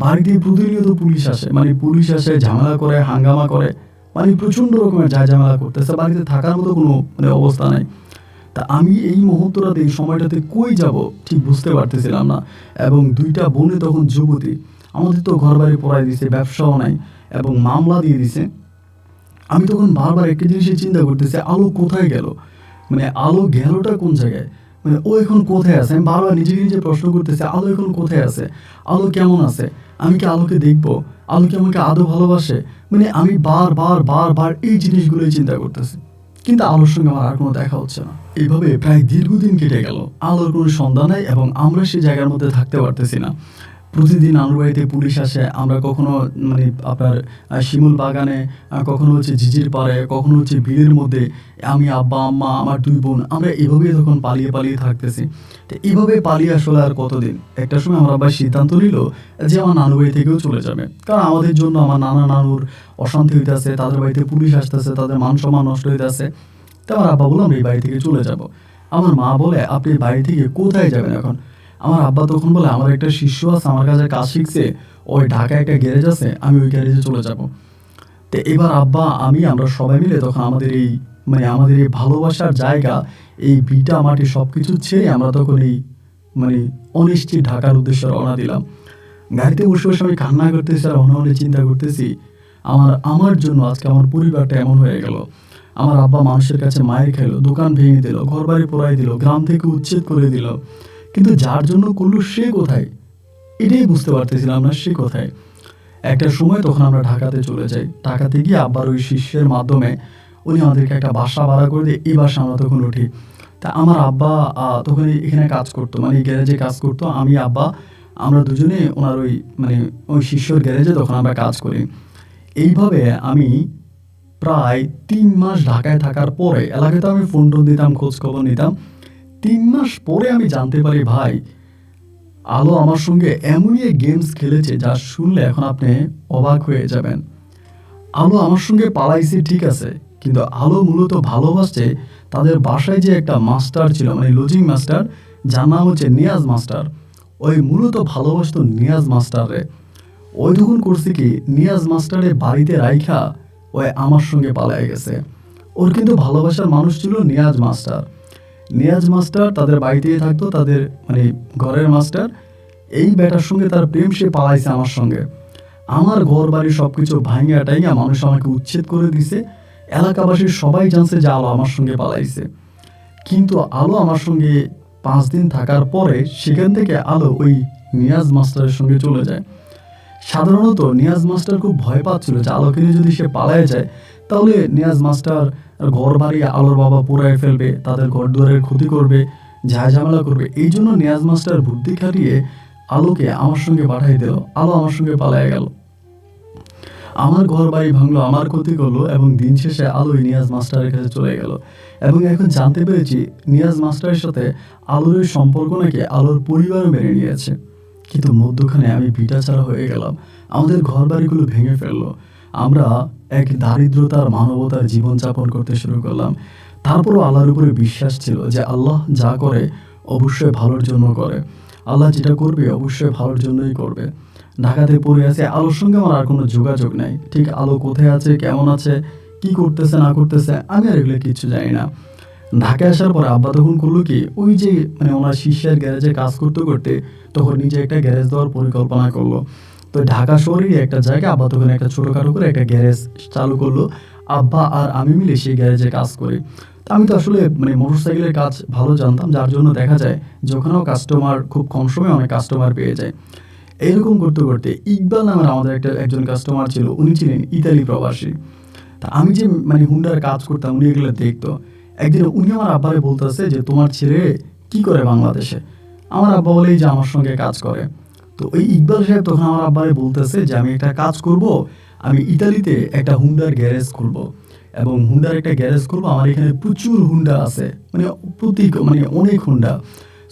S1: বাড়িতে প্রতিনিয়ত পুলিশ আসে, মানে পুলিশ আসে, ঝামেলা করে, হাঙ্গামা করে, মানে প্রচণ্ড রকমের ঝামেলা করতেছে, বাড়িতে থাকার মতো কোনো মানে অবস্থা নাই। তা আমি এই মুহূর্তটাতে, এই সময়টাতে কই যাব ঠিক বুঝতে পারতেছিলাম না। এবং 2টা বোনে তখন যুবতী, আমাদের তো ঘর বাড়ি পড়াই দিছে, ব্যবসাও নাই, এবং মামলা দিয়ে দিছে। আমি তখন বারবার একটা জিনিসই চিন্তা করতেছি, আলো কোথায় গেল, মানে আলো গেলটা কোন জায়গায়, মানে ও এখন কোথায় আছে? আমি বারবার নিজেকে নিজে প্রশ্ন করতেছি, আলো এখন কোথায় আছে, আলো কেমন আছে, আমি কি আলোকে দেখবো, আলো কি আমাকে আদৌ ভালোবাসে? মানে আমি বারবার বারবার এই জিনিসগুলোই চিন্তা করতেছি, কিন্তু আলোর সঙ্গে আমার আর কোনো দেখা হচ্ছে না। এইভাবে প্রায় দীর্ঘদিন কেটে গেল, আলোর কোনো সন্ধান নাই, এবং আমরা সেই জায়গার মধ্যে থাকতে পারতেছি না। প্রতিদিন আমার বাড়িতে পুলিশ আসে, আমরা কখনো মানে আপনার শিমুল বাগানে, কখনো হচ্ছে ঝিঝির পাড়ে, কখনো হচ্ছে ভিড়ের মধ্যে, আমি আব্বা আম্মা আমার 2 বোন আমরা এভাবেই তখন পালিয়ে পালিয়ে থাকতেছি। তো এইভাবে পালিয়ে আসলে আর কতদিন, একটা সময় আমার আব্বা সিদ্ধান্ত নিল যে আমার নানু বাড়ি থেকেও চলে যাবে, কারণ আমাদের জন্য আমার নানা নানুর অশান্তি হইতেছে, তাদের বাড়িতে পুলিশ আসতেছে, তাদের মান সম্মান নষ্ট হইতেছে। তো আমার আব্বা বললাম, এই বাড়ি থেকে চলে যাব। আমার মা বলে, আপনি বাড়ি থেকে কোথায় যাবেন এখন? আমার আব্বা তখন বলে, আমার একটা শিষ্য আছে, আমার কাছে কাজ শিখছে, ওই ঢাকায় একটা গ্যারেজ আছে, আমি ওই গ্যারেজে চলে যাব। তো এবার আব্বা আমরা সবাই মিলে তখন আমাদের এই মানে আমাদের এই ভালোবাসার জায়গা, এই ভিটা মাটি সব কিছু ছেড়ে আমরা তখন এই মানে অনিশ্চিত ঢাকার উদ্দেশ্যে রওনা দিলাম। গাড়িতে বসে বসে আমি কান্না করতেছি আর মনে মনে চিন্তা করতেছি, আমার জন্য আজকে আমার পরিবারটা এমন হয়ে গেল। আমার আব্বা মানুষের কাছে মায়ের খাইলো, দোকান ভেঙে দিল, ঘর বাড়ি পোড়াই দিল, গ্রাম থেকে উচ্ছেদ করে দিল, কিন্তু যার জন্য করলো সে কোথায়, এটাই বুঝতে পারতেছিলাম না, সে কোথায়। একটা সময় তখন আমরা ঢাকাতে চলে যাই। ঢাকাতে গিয়ে আব্বার ওই শিষ্যের মাধ্যমে উনি আমাদেরকে একটা বাসা ভাড়া করে দিয়ে এই বাসা আমরা তখন উঠি। তা আমার আব্বা তখন এখানে কাজ করতো, মানে এই গ্যারেজে কাজ করতো। আমি আব্বা আমরা দুজনে ওনার ওই মানে ওই শিষ্যর গ্যারেজে তখন আমরা কাজ করি। এইভাবে আমি প্রায় 3 মাস ঢাকায় থাকার পরে, এলাকায় তো আমি ফোন টোন দিতাম, খোঁজ খবর নিতাম। 3 মাস পরে আমি জানতে পারি, ভাই আলো আমার সঙ্গে এমনই গেমস খেলেছে যা শুনলে এখন আপনি অবাক হয়ে যাবেন। আলো আমার সঙ্গে পালাইছে ঠিক আছে, কিন্তু আলো মূলত ভালোবাসছে তাদের বাসায় যে একটা মাস্টার ছিল, মানে লজিং মাস্টার, যার নাম হচ্ছে নিয়াজ মাস্টার। ওই মূলত ভালোবাসতো নিয়াজ মাস্টারে। ওই তখন করছে কি, নিয়াজ মাস্টারে বাড়িতে রাইখা ওই আমার সঙ্গে পালাই গেছে। ওর কিন্তু ভালোবাসার মানুষ ছিল নিয়াজ মাস্টার। নিয়াজ মাস্টার তাদের বাড়িতেই থাকতো, তাদের মানে ঘরের মাস্টার। এই বেটার সঙ্গে তার প্রেম, সে পালাইছে আমার সঙ্গে। আমার ঘর বাড়ি সব কিছু ভাঙিয়া টাইঙা মানুষ আমাকে উচ্ছেদ করে দিছে। এলাকাবাসীর সবাই জানছে যে আলো আমার সঙ্গে পালাইছে। কিন্তু আলো আমার সঙ্গে 5 দিন থাকার পরে সেখান থেকে আলো ওই নিয়াজ মাস্টারের সঙ্গে চলে যায়। সাধারণত নিয়াজ মাস্টার খুব ভয় পাচ্ছিল যে আলোকে নিয়ে যদি সে পালায় যায় তাহলে নিয়াজ মাস্টার ঘর বাড়ি আলোর বাবা পুরায় ফেলবে, তাদের ঘর দুয়ারের ক্ষতি করবে, ঝামেলা করবে। এই জন্য নিয়াজ মাস্টার বুদ্ধি খাটিয়ে আলোকে আমার সঙ্গে পাঠিয়ে দিল। আলো আমার সঙ্গে পালায় গেল, আমার ঘর বাড়ি ভাঙলো, আমার ক্ষতি করলো, এবং দিন শেষে আলোই নিয়াজ মাস্টারের কাছে চলে গেল। এবং এখন জানতে পেরেছি নিয়াজ মাস্টারের সাথে আলোর সম্পর্ক নাকি আলোর পরিবারও মেনে নিয়েছে। কিন্তু মধ্যখানে আমি ভিটা ছাড়া হয়ে গেলাম, আমাদের ঘর বাড়িগুলো ভেঙে ফেললো। আমরা এক দারিদ্রতার মানবতার জীবনযাপন করতে শুরু করলাম। তারপরও আল্লাহর উপরে বিশ্বাস ছিল যে আল্লাহ যা করে অবশ্যই ভালোর জন্য করে, আল্লাহ যেটা করবে অবশ্যই ভালোর জন্যই করবে। ঢাকাতে পড়ে আছে, আলোর সঙ্গে আমার আর কোনো যোগাযোগ নাই। ঠিক আলো কোথায় আছে, কেমন আছে, কি করতেছে না করতেছে, আমি আর এগুলো কিচ্ছু জানি না। ঢাকায় আসার পরে আব্বা তখন করলো কি, ওই যে মানে ওনার শিষ্যের গ্যারেজে কাজ করতে করতে তখন নিজে একটা গ্যারেজ দেওয়ার পরিকল্পনা করলো। তো ঢাকা শহরেরই একটা জায়গায় আব্বা তখন একটা ছোটোখাটো করে একটা গ্যারেজ চালু করলো। আব্বা আর আমি মিলে সেই গ্যারেজে কাজ করি। তা আমি তো আসলে মানে মোটরসাইকেলের কাজ ভালো জানতাম, যার জন্য দেখা যায় যে ওখানেও কাস্টমার খুব কম সময়ে অনেক কাস্টমার পেয়ে যায়। এরকম করতে করতে ইকবাল নামের আমাদের একজন কাস্টমার ছিল, উনি ছিলেন ইতালি প্রবাসী। তা আমি যে মানে হুন্ডার কাজ করতাম, উনি এগুলো দেখতো। একদিন উনি আমার আব্বারে বলতেছে যে তোমার ছেলে কি করে বাংলাদেশে? আমার আব্বা বলেই যে আমার সঙ্গে কাজ করে। তো ওই ইকবাল সাহেব তখন আমার আব্বারে বলতেছে যে আমি একটা কাজ করব, আমি ইতালিতে একটা হুন্ডার গ্যারেজ খুলবো, এবং হুন্ডার একটা গ্যারেজ করবো। আমার এখানে প্রচুর হুন্ডা আছে, মানে মানে অনেক হুন্ডা।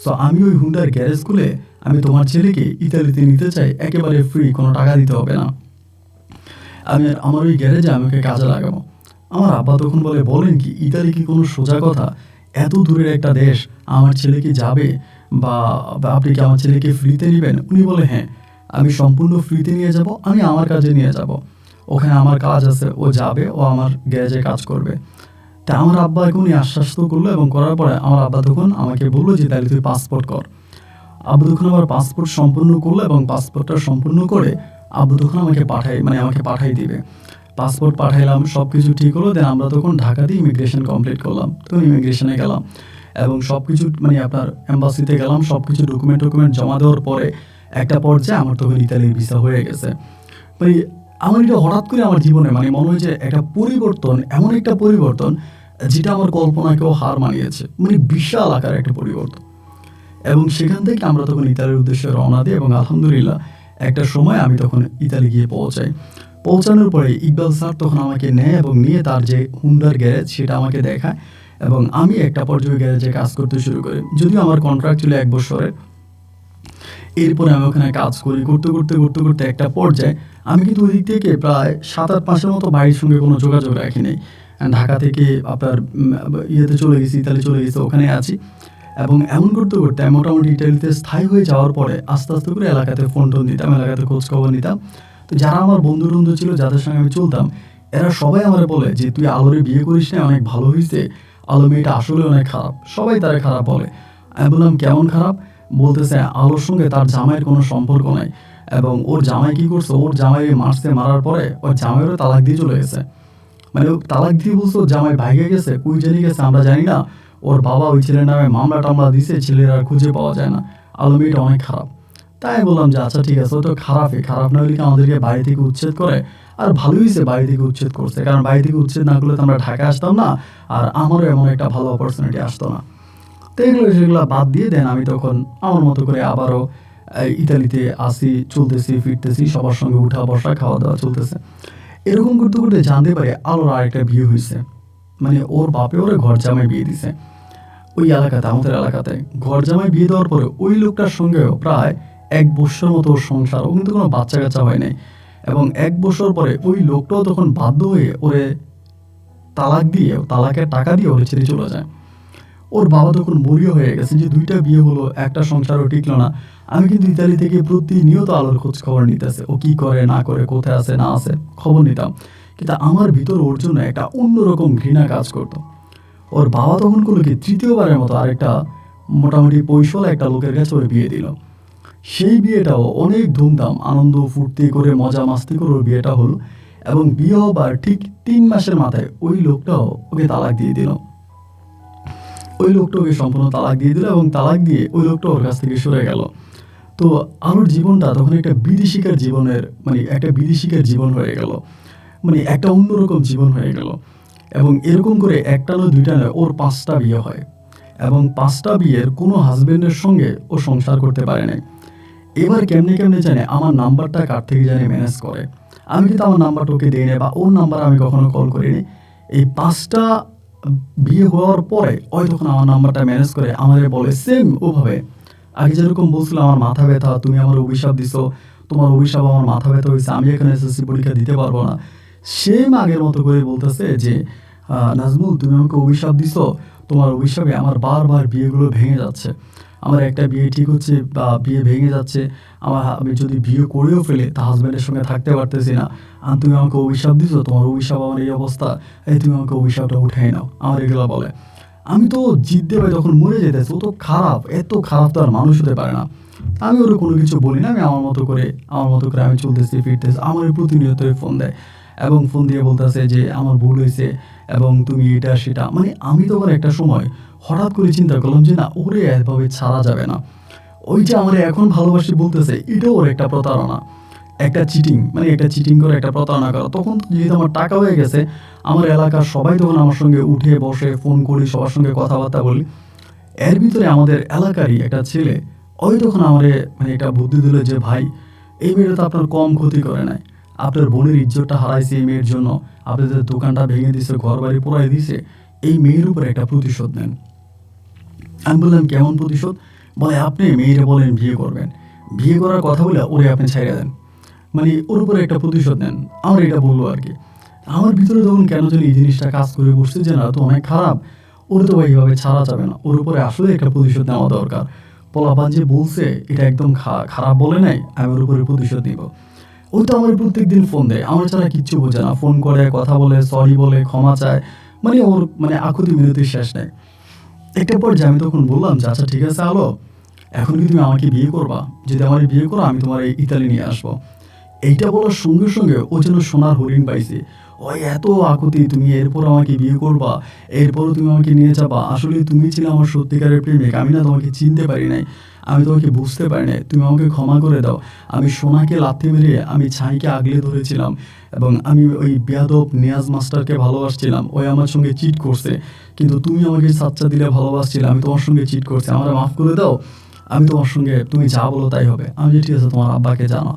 S1: সো আমি ওই হুন্ডার গ্যারেজ খুলে আমি তোমার ছেলেকে ইতালিতে নিতে চাই, একেবারে ফ্রি, কোনো টাকা দিতে হবে না। আমি আমার ওই গ্যারেজে আমি ওকে কাজে লাগাবো। আমার আব্বা তখন বলেন কি, ইতালি কি কোনো সোজা কথা? এত দূরের একটা দেশ, আমার ছেলে কি যাবে? বা আপনি কি আমার ছেলেকে ফ্রিতে নেবেন? উনি বলে হ্যাঁ, আমি সম্পূর্ণ ফ্রিতে নিয়ে যাব, আমি আমার কাজে নিয়ে যাব, ওখানে আমার কাজ আছে, ও যাবে, ও আমার গ্যারেজে কাজ করবে। তা আমার আব্বা এখনই আশ্বাস তো করলো, এবং করার পরে আমার আব্বা তখন আমাকে বললো যে তাহলে তুই পাসপোর্ট কর। আব্বু তখন আমার পাসপোর্ট সম্পূর্ণ করলো, এবং পাসপোর্টটা সম্পূর্ণ করে আব্বু তখন আমাকে পাঠাই দিবে। পাসপোর্ট পাঠাইলাম, সব কিছু ঠিক হলো। দেন আমরা তখন ঢাকাতে ইমিগ্রেশন কমপ্লিট করলাম। তখন ইমিগ্রেশনে গেলাম এবং সব কিছু মানে আপনার এম্বাসিতে গেলাম, সব কিছু ডকুমেন্ট জমা দেওয়ার পরে একটা পর্যায়ে আমার তখন ইতালির ভিসা হয়ে গেছে। মানে আমার এটা হঠাৎ করে আমার জীবনে মানে মনে হয় যে একটা পরিবর্তন, এমন একটা পরিবর্তন যেটা আমার কল্পনাকেও হার মানিয়েছে, মানে বিশাল আকার একটা পরিবর্তন। এবং সেখান থেকে আমরা তখন ইতালির উদ্দেশ্যে রওনা দিই, এবং আলহামদুলিল্লাহ একটা সময় আমি তখন ইতালি গিয়ে পৌঁছাই। পৌঁছানোর পরে ইকবাল স্যার তখন আমাকে নেয় এবং নিয়ে তার যে হুন্ডার গ্যারেজ সেটা আমাকে দেখায়, এবং আমি একটা পর্যায়ে গ্যারেজে কাজ করতে শুরু করি। যদিও আমার কন্ট্রাক্ট ছিল 1 বছরের। এরপরে আমি ওখানে কাজ করি, করতে একটা পর্যায়ে আমি কিন্তু ওই দিক থেকে প্রায় 7-8 মাসের মতো বাড়ির সঙ্গে কোনো যোগাযোগ রাখি নাই। ঢাকা থেকে আপনার ইয়েতে চলে গেছি, ইতালি চলে গেছি, ওখানে আছি। এবং এমন করতে আমি মোটামুটি ইটালিতে স্থায়ী হয়ে যাওয়ার পরে আস্তে আস্তে করে এলাকাতে ফোন দিতাম, এলাকাতে খোঁজখবর নিতাম। তো যারা আমার বন্ধু ছিল, যাদের সঙ্গে আমি চলতাম, এরা সবাই আমার বলে যে তুই আলোরে বিয়ে করিস না, অনেক ভালো হয়েছে, আলো মেয়েটা আসলে অনেক খারাপ। সবাই তারা খারাপ বলে। আমি বললাম কেমন খারাপ? বলতেছে আলোর সঙ্গে তার জামাইয়ের কোনো সম্পর্ক নাই, এবং ওর জামাই কি করছে, ওর জামাই মারার পরে ওর জামাইয়েরও তালাক দিয়ে চলে গেছে। মানে তালাক দিয়ে বলছো জামাই ভাইগে গেছে, কই জানি গেছে আমরা জানি না, ওর বাবা ওই ছেলের নামে মামলা টামলা দিছে, ছেলের আর খুঁজে পাওয়া যায় না, আলো মেয়েটা অনেক খারাপ। তাই বললাম যে আচ্ছা ঠিক আছে, ও তো খারাপ না হলে কি আমাদেরকে বাড়ি থেকে উচ্ছেদ করে? আর ভালো হয়েছে বাড়ি থেকে উচ্ছেদ করছে, কারণ বাড়ি থেকে উচ্ছেদ না করলে তো আমরা ঢাকা আসতাম না, আর আমারও এমন একটা ভালো অপরচুনিটি আসতো না। তো সেগুলো বাদ দিয়ে দেন আমি তখন আমার মতো করে আবারও ইতালিতে আসি, চলতেছি ফিরতেছি, সবার সঙ্গে উঠা বসা খাওয়া দাওয়া চলতেছে। এরকম করতে জানতে পারি আলোর আরেকটা বিয়ে হয়েছে, মানে ওর বাপে ওরে ঘর জামাই বিয়ে দিছে। ওই এলাকাতে, আমাদের এলাকাতে ঘর জামাই বিয়ে দেওয়ার পরে ওই লোকটার সঙ্গেও প্রায় 1 বছর মতো ওর সংসার, ও কিন্তু কোনো বাচ্চা কাচ্চা হয় নাই। এবং 1 বছর পরে ওই লোকটাও তখন বাধ্য হয়ে ওরে তালাক দিয়ে, তালাকের টাকা দিয়ে ওরে ছেড়ে চলে যায়। ওর বাবা তখন মরিয়া হয়ে গেছে যে 2টা বিয়ে হলো, একটা সংসারও টিকলো না। আমি কিন্তু ইতালি থেকে প্রতিনিয়ত আলোর খোঁজ খবর নিতেছে, ও কি করে না করে, কোথায় আছে না আছে, খবর নিতাম। কিন্তু আমার ভিতর ওর জন্য একটা অন্যরকম ঘৃণা কাজ করতো। ওর বাবা তখন করলো কি, তৃতীয়বারের মতো আরেকটা মোটামুটি পয়সাওয়ালা একটা লোকের কাছে ওর বিয়ে দিল। সেই বিয়েটাও অনেক ধুমধাম আনন্দ ফুর্তি করে মজা মাস্তি করে ওর বিয়েটা হলো। এবং বিয়ে হবার ঠিক 3 মাসের মাথায় ওই লোকটাও ওকে তালাক দিয়ে দিল। ওই লোকটা ওকে সম্পূর্ণ তালাক দিয়ে দিল এবং তালাক দিয়ে ওই লোকটা ওর কাছ থেকে সরে গেল। তো আমার জীবনটা তখন একটা বিদেশিকার জীবনের, মানে একটা বিদেশিকার জীবন হয়ে গেল, মানে একটা অন্যরকম জীবন হয়ে গেল। এবং এরকম করে একটা নয়, 2টা নয়, ওর 5টা বিয়ে হয়। এবং 5টা বিয়ের কোনো হাজবেন্ডের সঙ্গে ও সংসার করতে পারে নাই। এবার কেমনে কেমনে জানে আমার নাম্বারটা কার থেকে জানে ম্যানেজ করে। আমি কিন্তু আমার নাম্বারটা ওকে দিই না, বা ওর নাম্বার আমি কখনো কল করিনি। এই 5টা বিয়ে হওয়ার পরে ওই তখন আমার নাম্বারটা ম্যানেজ করে আমাদের বলে সেম ওভাবে। আগে যেরকম বলছিল আমার মাথা ব্যথা, তুমি আমার অভিশাপ দিছো, তোমার অভিশাপ আমার মাথা ব্যথা হয়েছে, আমি এখানে এসএসসি পরীক্ষা দিতে পারবো না। সেম আগের মতো করে বলতেছে যে নাজমুল, তুমি আমাকে অভিশাপ দিছো, তোমার অভিশাপে আমার বারবার বিয়েগুলো ভেঙে যাচ্ছে। আমার একটা বিয়ে ঠিক হচ্ছে বা বিয়ে ভেঙে যাচ্ছে, আমি যদি বিয়ে করেও ফেলে তা হাজব্যান্ডের সঙ্গে থাকতে পারতেছি না। আর তুমি আমাকে অভিশাপ দিছো, তোমার অভিশাপ আমার এই অবস্থা, এই তুমি আমাকে অভিশাপটা উঠাই নাও, আমার এগুলো বলে। আমি তো জিততে পারি, তখন মরে যেতেছে। ও তো খারাপ, এত খারাপ তো আর মানুষ হতে পারে না। আমি ওর কোনো কিছু বলি না, আমি আমার মতো করে আমি চলতেছি ফিরতেছি। আমার প্রতিনিয়ত ফোন দেয় এবং ফোন দিয়ে বলতেছে যে আমার ভুল হয়েছে এবং তুমি এটা সেটা। মানে আমি তখন একটা সময় হঠাৎ করে চিন্তা করলাম যে না, ওরে এভাবে ছাড়া যাবে না। ওই যে আমার এখন ভালোবাসি বলতেছে, এটাও ওর একটা প্রতারণা, একটা চিটিং, মানে একটা চিটিং করে একটা প্রতারণা করা। তখন তো যেহেতু আমার টাকা হয়ে গেছে, আমার এলাকার সবাই তখন আমার সঙ্গে উঠে বসে ফোন করি, সবার সঙ্গে কথাবার্তা বলি। এর ভিতরে আমাদের এলাকারই একটা ছেলে ওই তখন আমারে মানে একটা বুদ্ধি দিল যে ভাই, এই মেয়েটা তো আপনার কম ক্ষতি করে নাই, আপনার বোনের ইজ্জতটা হারাইছে এই মেয়ের জন্য, আপনাদের দোকানটা ভেঙে দিছে, ঘর বাড়ি পোড়াই দিছে, এই মেয়ের উপরে একটা প্রতিশোধ নেন। আমি বললাম কেমন প্রতিশোধ? বলে আপনি মেয়েরে বলেন বিয়ে করবেন, বিয়ে করার কথা বলে ওরে আপনি ছাইড়া দেন, মানে ওর উপরে একটা প্রতিশোধ নেন। আমার এটা বললো আর কি। আমার ভিতরে তখন কেন যেন এই জিনিসটা কাজ করে বসছে যে না, তো অনেক খারাপ, ওর তো ভাই এইভাবে ছাড়া যাবে না, ওর উপরে আসলে একটা প্রতিশোধ নেওয়া দরকার। পোলাপান যে বলছে এটা একদম খারাপ বলে নাই, আমি ওর উপরে প্রতিশোধ নিব। ও তো আমার প্রত্যেকদিন ফোন দেয়, আমার ছাড়া কিচ্ছু বোঝে না, ফোন করে কথা বলে, সরি বলে, ক্ষমা চায়, মানে ওর মানে আকুতি মিনতির শেষ নেই। একটা পর্যায়ে আমি তখন বললাম যে আচ্ছা ঠিক আছে আলো, এখন কি তুমি আমাকে বিয়ে করবা? যদি আমার বিয়ে করো আমি তোমার এই ইতালি নিয়ে আসবো। এইটা বলার সঙ্গে সঙ্গে ও যেন সোনার হরিণ পাইছে। ওই এত আকুতি, তুমি এরপর আমাকে বিয়ে করবা, এরপরও তুমি আমাকে নিয়ে যাবা, আসলে তুমি ছিলে আমার সত্যিকারের প্রেমিক, আমি না তোমাকে চিনতে পারি নাই, আমি তোমাকে বুঝতে পারি নাই, তুমি আমাকে ক্ষমা করে দাও। আমি সোনাকে লাথি মেরে আমি ছাইকে আগলে ধরেছিলাম এবং আমি ওই বেয়াদব নিয়াজ মাস্টারকে ভালোবাসছিলাম, ওই আমার সঙ্গে চিট করছে, কিন্তু তুমি আমাকে সাচ্চা দিলে ভালোবাসছিলে, আমি তোমার সঙ্গে চিট করছি, আমার মাফ করে দাও, আমি তোমার সঙ্গে তুমি যা বলো তাই হবে। আমি যে ঠিক আছে তোমার আব্বাকে জানো।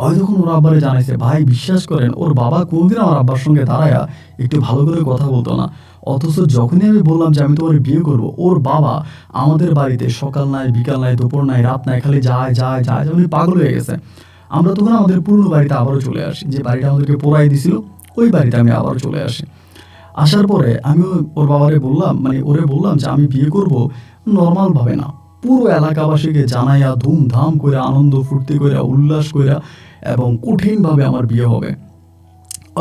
S1: ওই যখন ওর আব্বারে জানাইছে, ভাই বিশ্বাস করেন ওর বাবা কোনোদিন আমার আব্বার সঙ্গে দাঁড়ায়া একটু ভালো করে কথা বলতো না। অথচ যখনই আমি বললাম যে আমি তোমার বিয়ে করবো, ওর বাবা আমাদের বাড়িতে সকাল নাই, বিকাল নাই, দুপুর নাই, রাত নাই, খালি যায় যায় যায়, যেমন পাগল হয়ে গেছে। আমরা তখন আমাদের পুরনো বাড়িতে আবারও চলে আসি, যে বাড়িটা আমাদেরকে পোড়াই দিছিল ওই বাড়িতে আমি আবারও চলে আসি। আসার পরে আমি ওর বাবারে বললাম, মানে ওরে বললাম যে আমি বিয়ে করব নর্মালভাবে না, পুরো এলাকাবাসীকে জানাইয়া ধুমধাম করে আনন্দ ফুর্তি করে উল্লাস করে এবং কঠিনভাবে আমার বিয়ে হবে।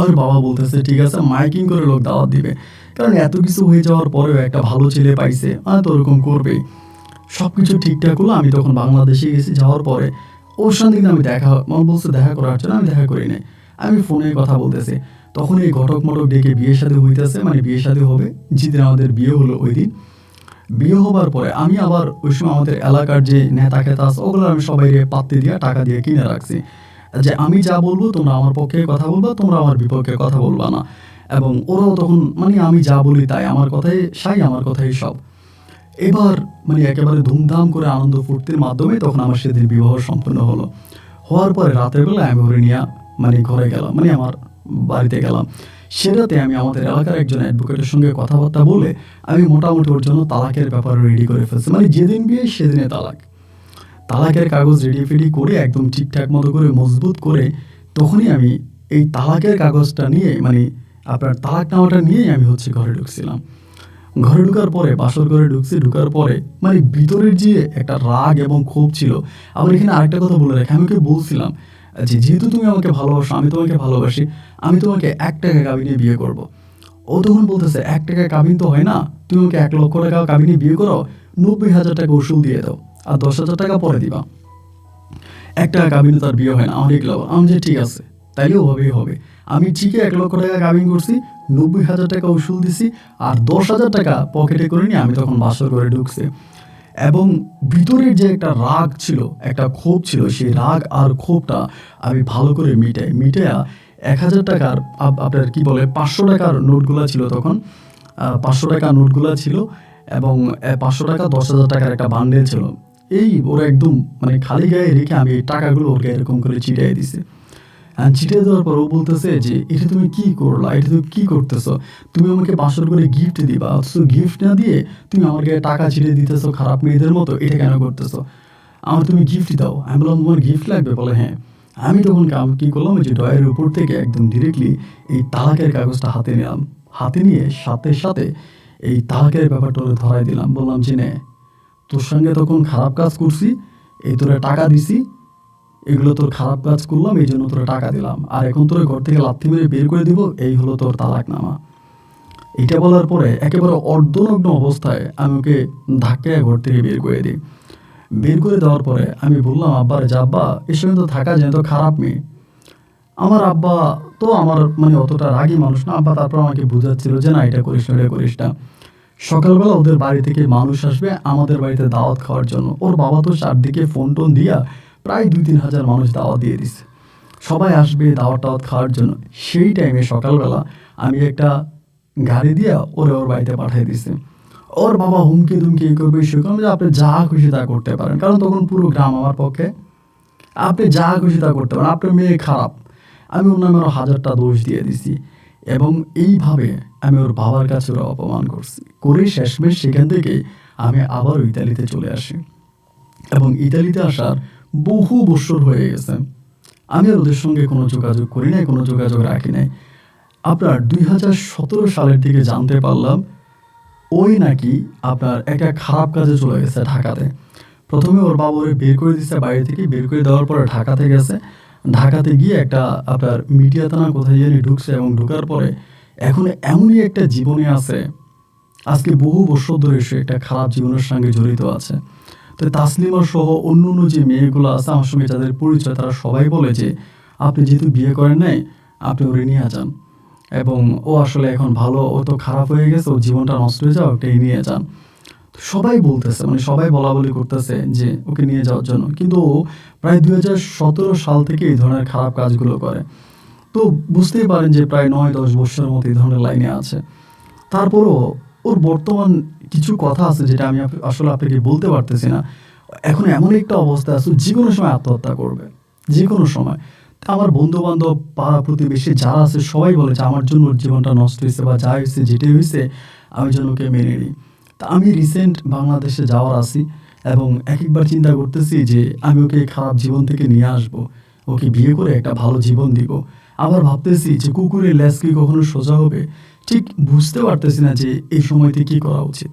S1: আর বাবা বলতেছে ঠিক আছে, মাইকিং করে লোক দাওয়াত দিবে, কারণ এত কিছু হয়ে যাওয়ার পরেও একটা ভালো ছেলে পাইছে, তো ওরকম করবেই। সব কিছু ঠিকঠাক হলো। আমি তখন বাংলাদেশে গেছি, যাওয়ার পরে ওর সঙ্গে কিন্তু আমি বলছে দেখা করার জন্য, আমি দেখা করি নাই, আমি ফোনে কথা বলতেছি। তখন এই ঘটক মটক ডেকে বিয়ে শাদী হইতেছে, মানে বিয়ে শাদী হবে, যেদিন আমাদের বিয়ে হলো ওই দিন। বিয়ে হবার পরে আমি আবার ওই সময় আমাদের এলাকার যে নেতা খেতা আছে ওগুলো আমি সবাই পাত্তি দিয়ে টাকা দিয়ে কিনে রাখছি, যে আমি যা বলবো তোমরা আমার পক্ষে কথা বলবা, তোমরা আমার বিপক্ষে কথা বলবা না। এবং ওরাও তখন মানে আমি যা বলি তাই, আমার কথাই সাই, আমার কথাই সব। এবার মানে একেবারে ধুমধাম করে আনন্দ ফুর্তির মাধ্যমে তখন আমার সেদিন বিবাহ সম্পন্ন হলো। হওয়ার পরে রাতের বেলা আমি ওরে নিয়ে মানে ঘরে গেলাম, মানে আমার বাড়িতে গেলাম। সেটাতে আমি আমাদের এলাকার একজন অ্যাডভোকেটের সঙ্গে কথাবার্তা বলে আমি মোটামুটি ওর জন্য তালাকের ব্যাপার রেডি করে ফেলছি, মানে যেদিন বিয়ে সেদিনে তালাকের কাগজ রেডি ফেডি করে একদম ঠিকঠাক মতো করে মজবুত করে তখনই আমি এই তালাকের কাগজটা নিয়ে মানে আপনার তালাক নামাটা নিয়েই আমি ঘরে ঢুকছিলাম। ঘরে ঢুকার পরে বাসর ঘরে ঢুকার পরে মানে ভিতরের যে একটা রাগ এবং ক্ষোভ ছিল। আবার এখানে আরেকটা কথা বলে রাখি, আমি ওকে বলছিলাম যে যেহেতু তুমি আমাকে ভালোবাসো, আমি তোমাকে ভালোবাসি, আমি তোমাকে 1 টাকা কাবিনে বিয়ে করব। ও তখন বলতেছে 1 টাকা কাবিন তো হয় না, তুমি আমাকে 1 লক্ষ টাকা কাবিনে বিয়ে করো, 90,000 টাকা ওষুধ দিয়ে দাও আর 10,000 টাকা পরে দিবা। 1 টাকা কাবিনে তার বিয়ে হয় না, আমার এগুলো আমি যে ঠিক আছে তাইলে ওভাবেই হবে। আমি ঠিকই 1 লক্ষ টাকা কাবিন করছি, 90,000 টাকা উসুল দিছি আর 10,000 টাকা পকেটে করে নিয়ে আমি তখন বাসর ঘরে ঢুকছি। এবং ভিতরের যে একটা রাগ ছিল, একটা ক্ষোভ ছিল, সেই রাগ আর ক্ষোভটা আমি ভালো করে মিটাইয়া 1,000 টাকার আপনার কি বলে 500 টাকার নোটগুলা ছিল তখন, 500 টাকা নোটগুলা ছিল এবং 500 টাকা 10,000 টাকার একটা বান্ডেল ছিল। এই ওরা একদম মানে খালি গায়ে রেখে আমি এই টাকাগুলো ওর গায়ে এরকম করে ছিটাই দিছি। ছিটিয়ে দেওয়ার পর ও বলতেছে যে এটা তুমি কি করলা, এটা তুমি কি করতেছো, তুমি আমাকে বাসর করে গিফট দিবা, অথচ গিফট না দিয়ে তুমি আমার গায়ে টাকা ছিটিয়ে দিতেছো খারাপ মেয়েদের মতো, এটা কেন করতেছো, আমার তুমি গিফট দাও। আমি বললাম তোমার গিফট লাগবে? বলে হ্যাঁ। আমি তখন কি করলাম, ওই যে ডয়ের উপর থেকে একদম ডিরেক্টলি এই তালাকের কাগজটা হাতে নিলাম, হাতে নিয়ে সাথে সাথে এই তালাকের ব্যাপারটা ওরে ধরাই দিলাম। বললাম যে নে, তোর সঙ্গে তখন খারাপ কাজ করছি, এই তোরা টাকা দিছি, এগুলো তোর খারাপ কাজ করলাম এই জন্য তোরা টাকা দিলাম, আর এখন তোর ঘর থেকে লাথি মেরে বের করে দিব, এই হলো তোর তালাকনামা। এটা বলার পরে একেবারে অর্ধনগ্ন অবস্থায় আমি ওকে ধাক্কায় ঘর থেকে বের করে দিই। বের করে দেওয়ার পরে আমি বললাম আব্বারে যে আব্বা এর সঙ্গে তো থাকা যায়, তো খারাপ মেয়ে। আমার আব্বা তো আমার মানে অতটা রাগী মানুষ না। আব্বা তারপর আমাকে বুঝাচ্ছিল যে না এটা করিস না, এটা করিস না। সকালবেলা ওদের বাড়ি থেকে মানুষ আসবে আমাদের বাড়িতে দাওয়াত খাওয়ার জন্য। ওর বাবা তো চারদিকে ফোন টোন দিয়া প্রায় 2-3 হাজার মানুষ দাওয়াত দিয়ে দিছে, সবাই আসবে দাওয়াত খাওয়ার জন্য। সেই টাইমে সকালবেলা আমি একটা গাড়ি দিয়া ওর বাড়িতে পাঠিয়ে দিছে। ওর বাবা হুমকি ধুমকি করবে সে করবে, আপনি যা খুশি তা করতে পারেন, কারণ তখন পুরো গ্রাম আমার পক্ষে, আপনি যা খুশি তা করতে পারেন, আপনার মেয়ে খারাপ। আমি ওর নামে আরও 1000টা দোষ দিয়ে দিছি এবং এইভাবে আমি ওর বাবার কাছে ওরা অপমান করে শেষমেশ সেখান থেকে আমি আবার ইতালিতে চলে আসি। এবং ইতালিতে আসার বহু বছর হয়ে গেছে, আমি আর ওদের সঙ্গে কোনো যোগাযোগ করি নাই, কোনো যোগাযোগ রাখি নাই। আপনার 2017 সালের দিকে জানতে পারলাম ওই নাকি আপনার একটা খারাপ কাজে চলে গেছে ঢাকাতে। প্রথমে ওর বাবা ওরে বের করে দিচ্ছে বাইরে থেকে, বের করে দেওয়ার পরে ঢাকাতে গেছে। ঢাকাতে গিয়ে একটা আপনার মিডিয়া থানা কোথায় জানি ঢুকছে এবং ঢুকার পরে এখন এমনই একটা জীবনে আছে, আজকে বহু বছর ধরে সে একটা খারাপ জীবনের সঙ্গে জড়িত আছে। তো তাসলিমা সহ অন্য অন্য যে মেয়েগুলো আছে আমার সঙ্গে যাদের পরিচয়, তারা সবাই বলে যে আপনি যেহেতু বিয়ে করেন নাই আপনি ওরে নিয়ে যান, এবং ও আসলে এখন ভালো, ও তো খারাপ হয়ে গেছে, ও জীবনটা নষ্ট হয়ে যাও, ওটাই নিয়ে যান। সবাই বলতেছে মানে সবাই বলা বলি করতেছে যে ওকে নিয়ে যাওয়ার জন্য, কিন্তু ও প্রায় 2017 সাল থেকে এই ধরনের খারাপ কাজগুলো করে। তো বুঝতেই পারেন যে প্রায় 9-10 বছরের মতো এই ধরনের লাইনে আছে। তারপরও ওর বর্তমান কিছু কথা আছে যেটা আমি আসলে আপনাকে বলতে পারতেছি না। এখন এমন একটা অবস্থা আছে যে কোনো সময় আত্মহত্যা করবে, যে কোনো সময়। আমার বন্ধু বান্ধব পাড়া প্রতিবেশী যারা আছে সবাই বলে যে আমার জন্য ওর জীবনটা নষ্ট হয়েছে বা যা হয়েছে যেটাই হয়েছে আমি যেন ওকে মেনে নিই। তা আমি রিসেন্ট বাংলাদেশে যাওয়ার আছি এবং একবার চিন্তা করতেছি যে আমি ওকে খারাপ জীবন থেকে নিয়ে আসব, ওকে বিয়ে করে একটা ভালো জীবন দিব। আবার ভাবতেছি যে কুকুরের লেজ কি কখনো সোজা হবে, ঠিক বুঝতে পারতেছি না যে এই সময়তে কী করা উচিত।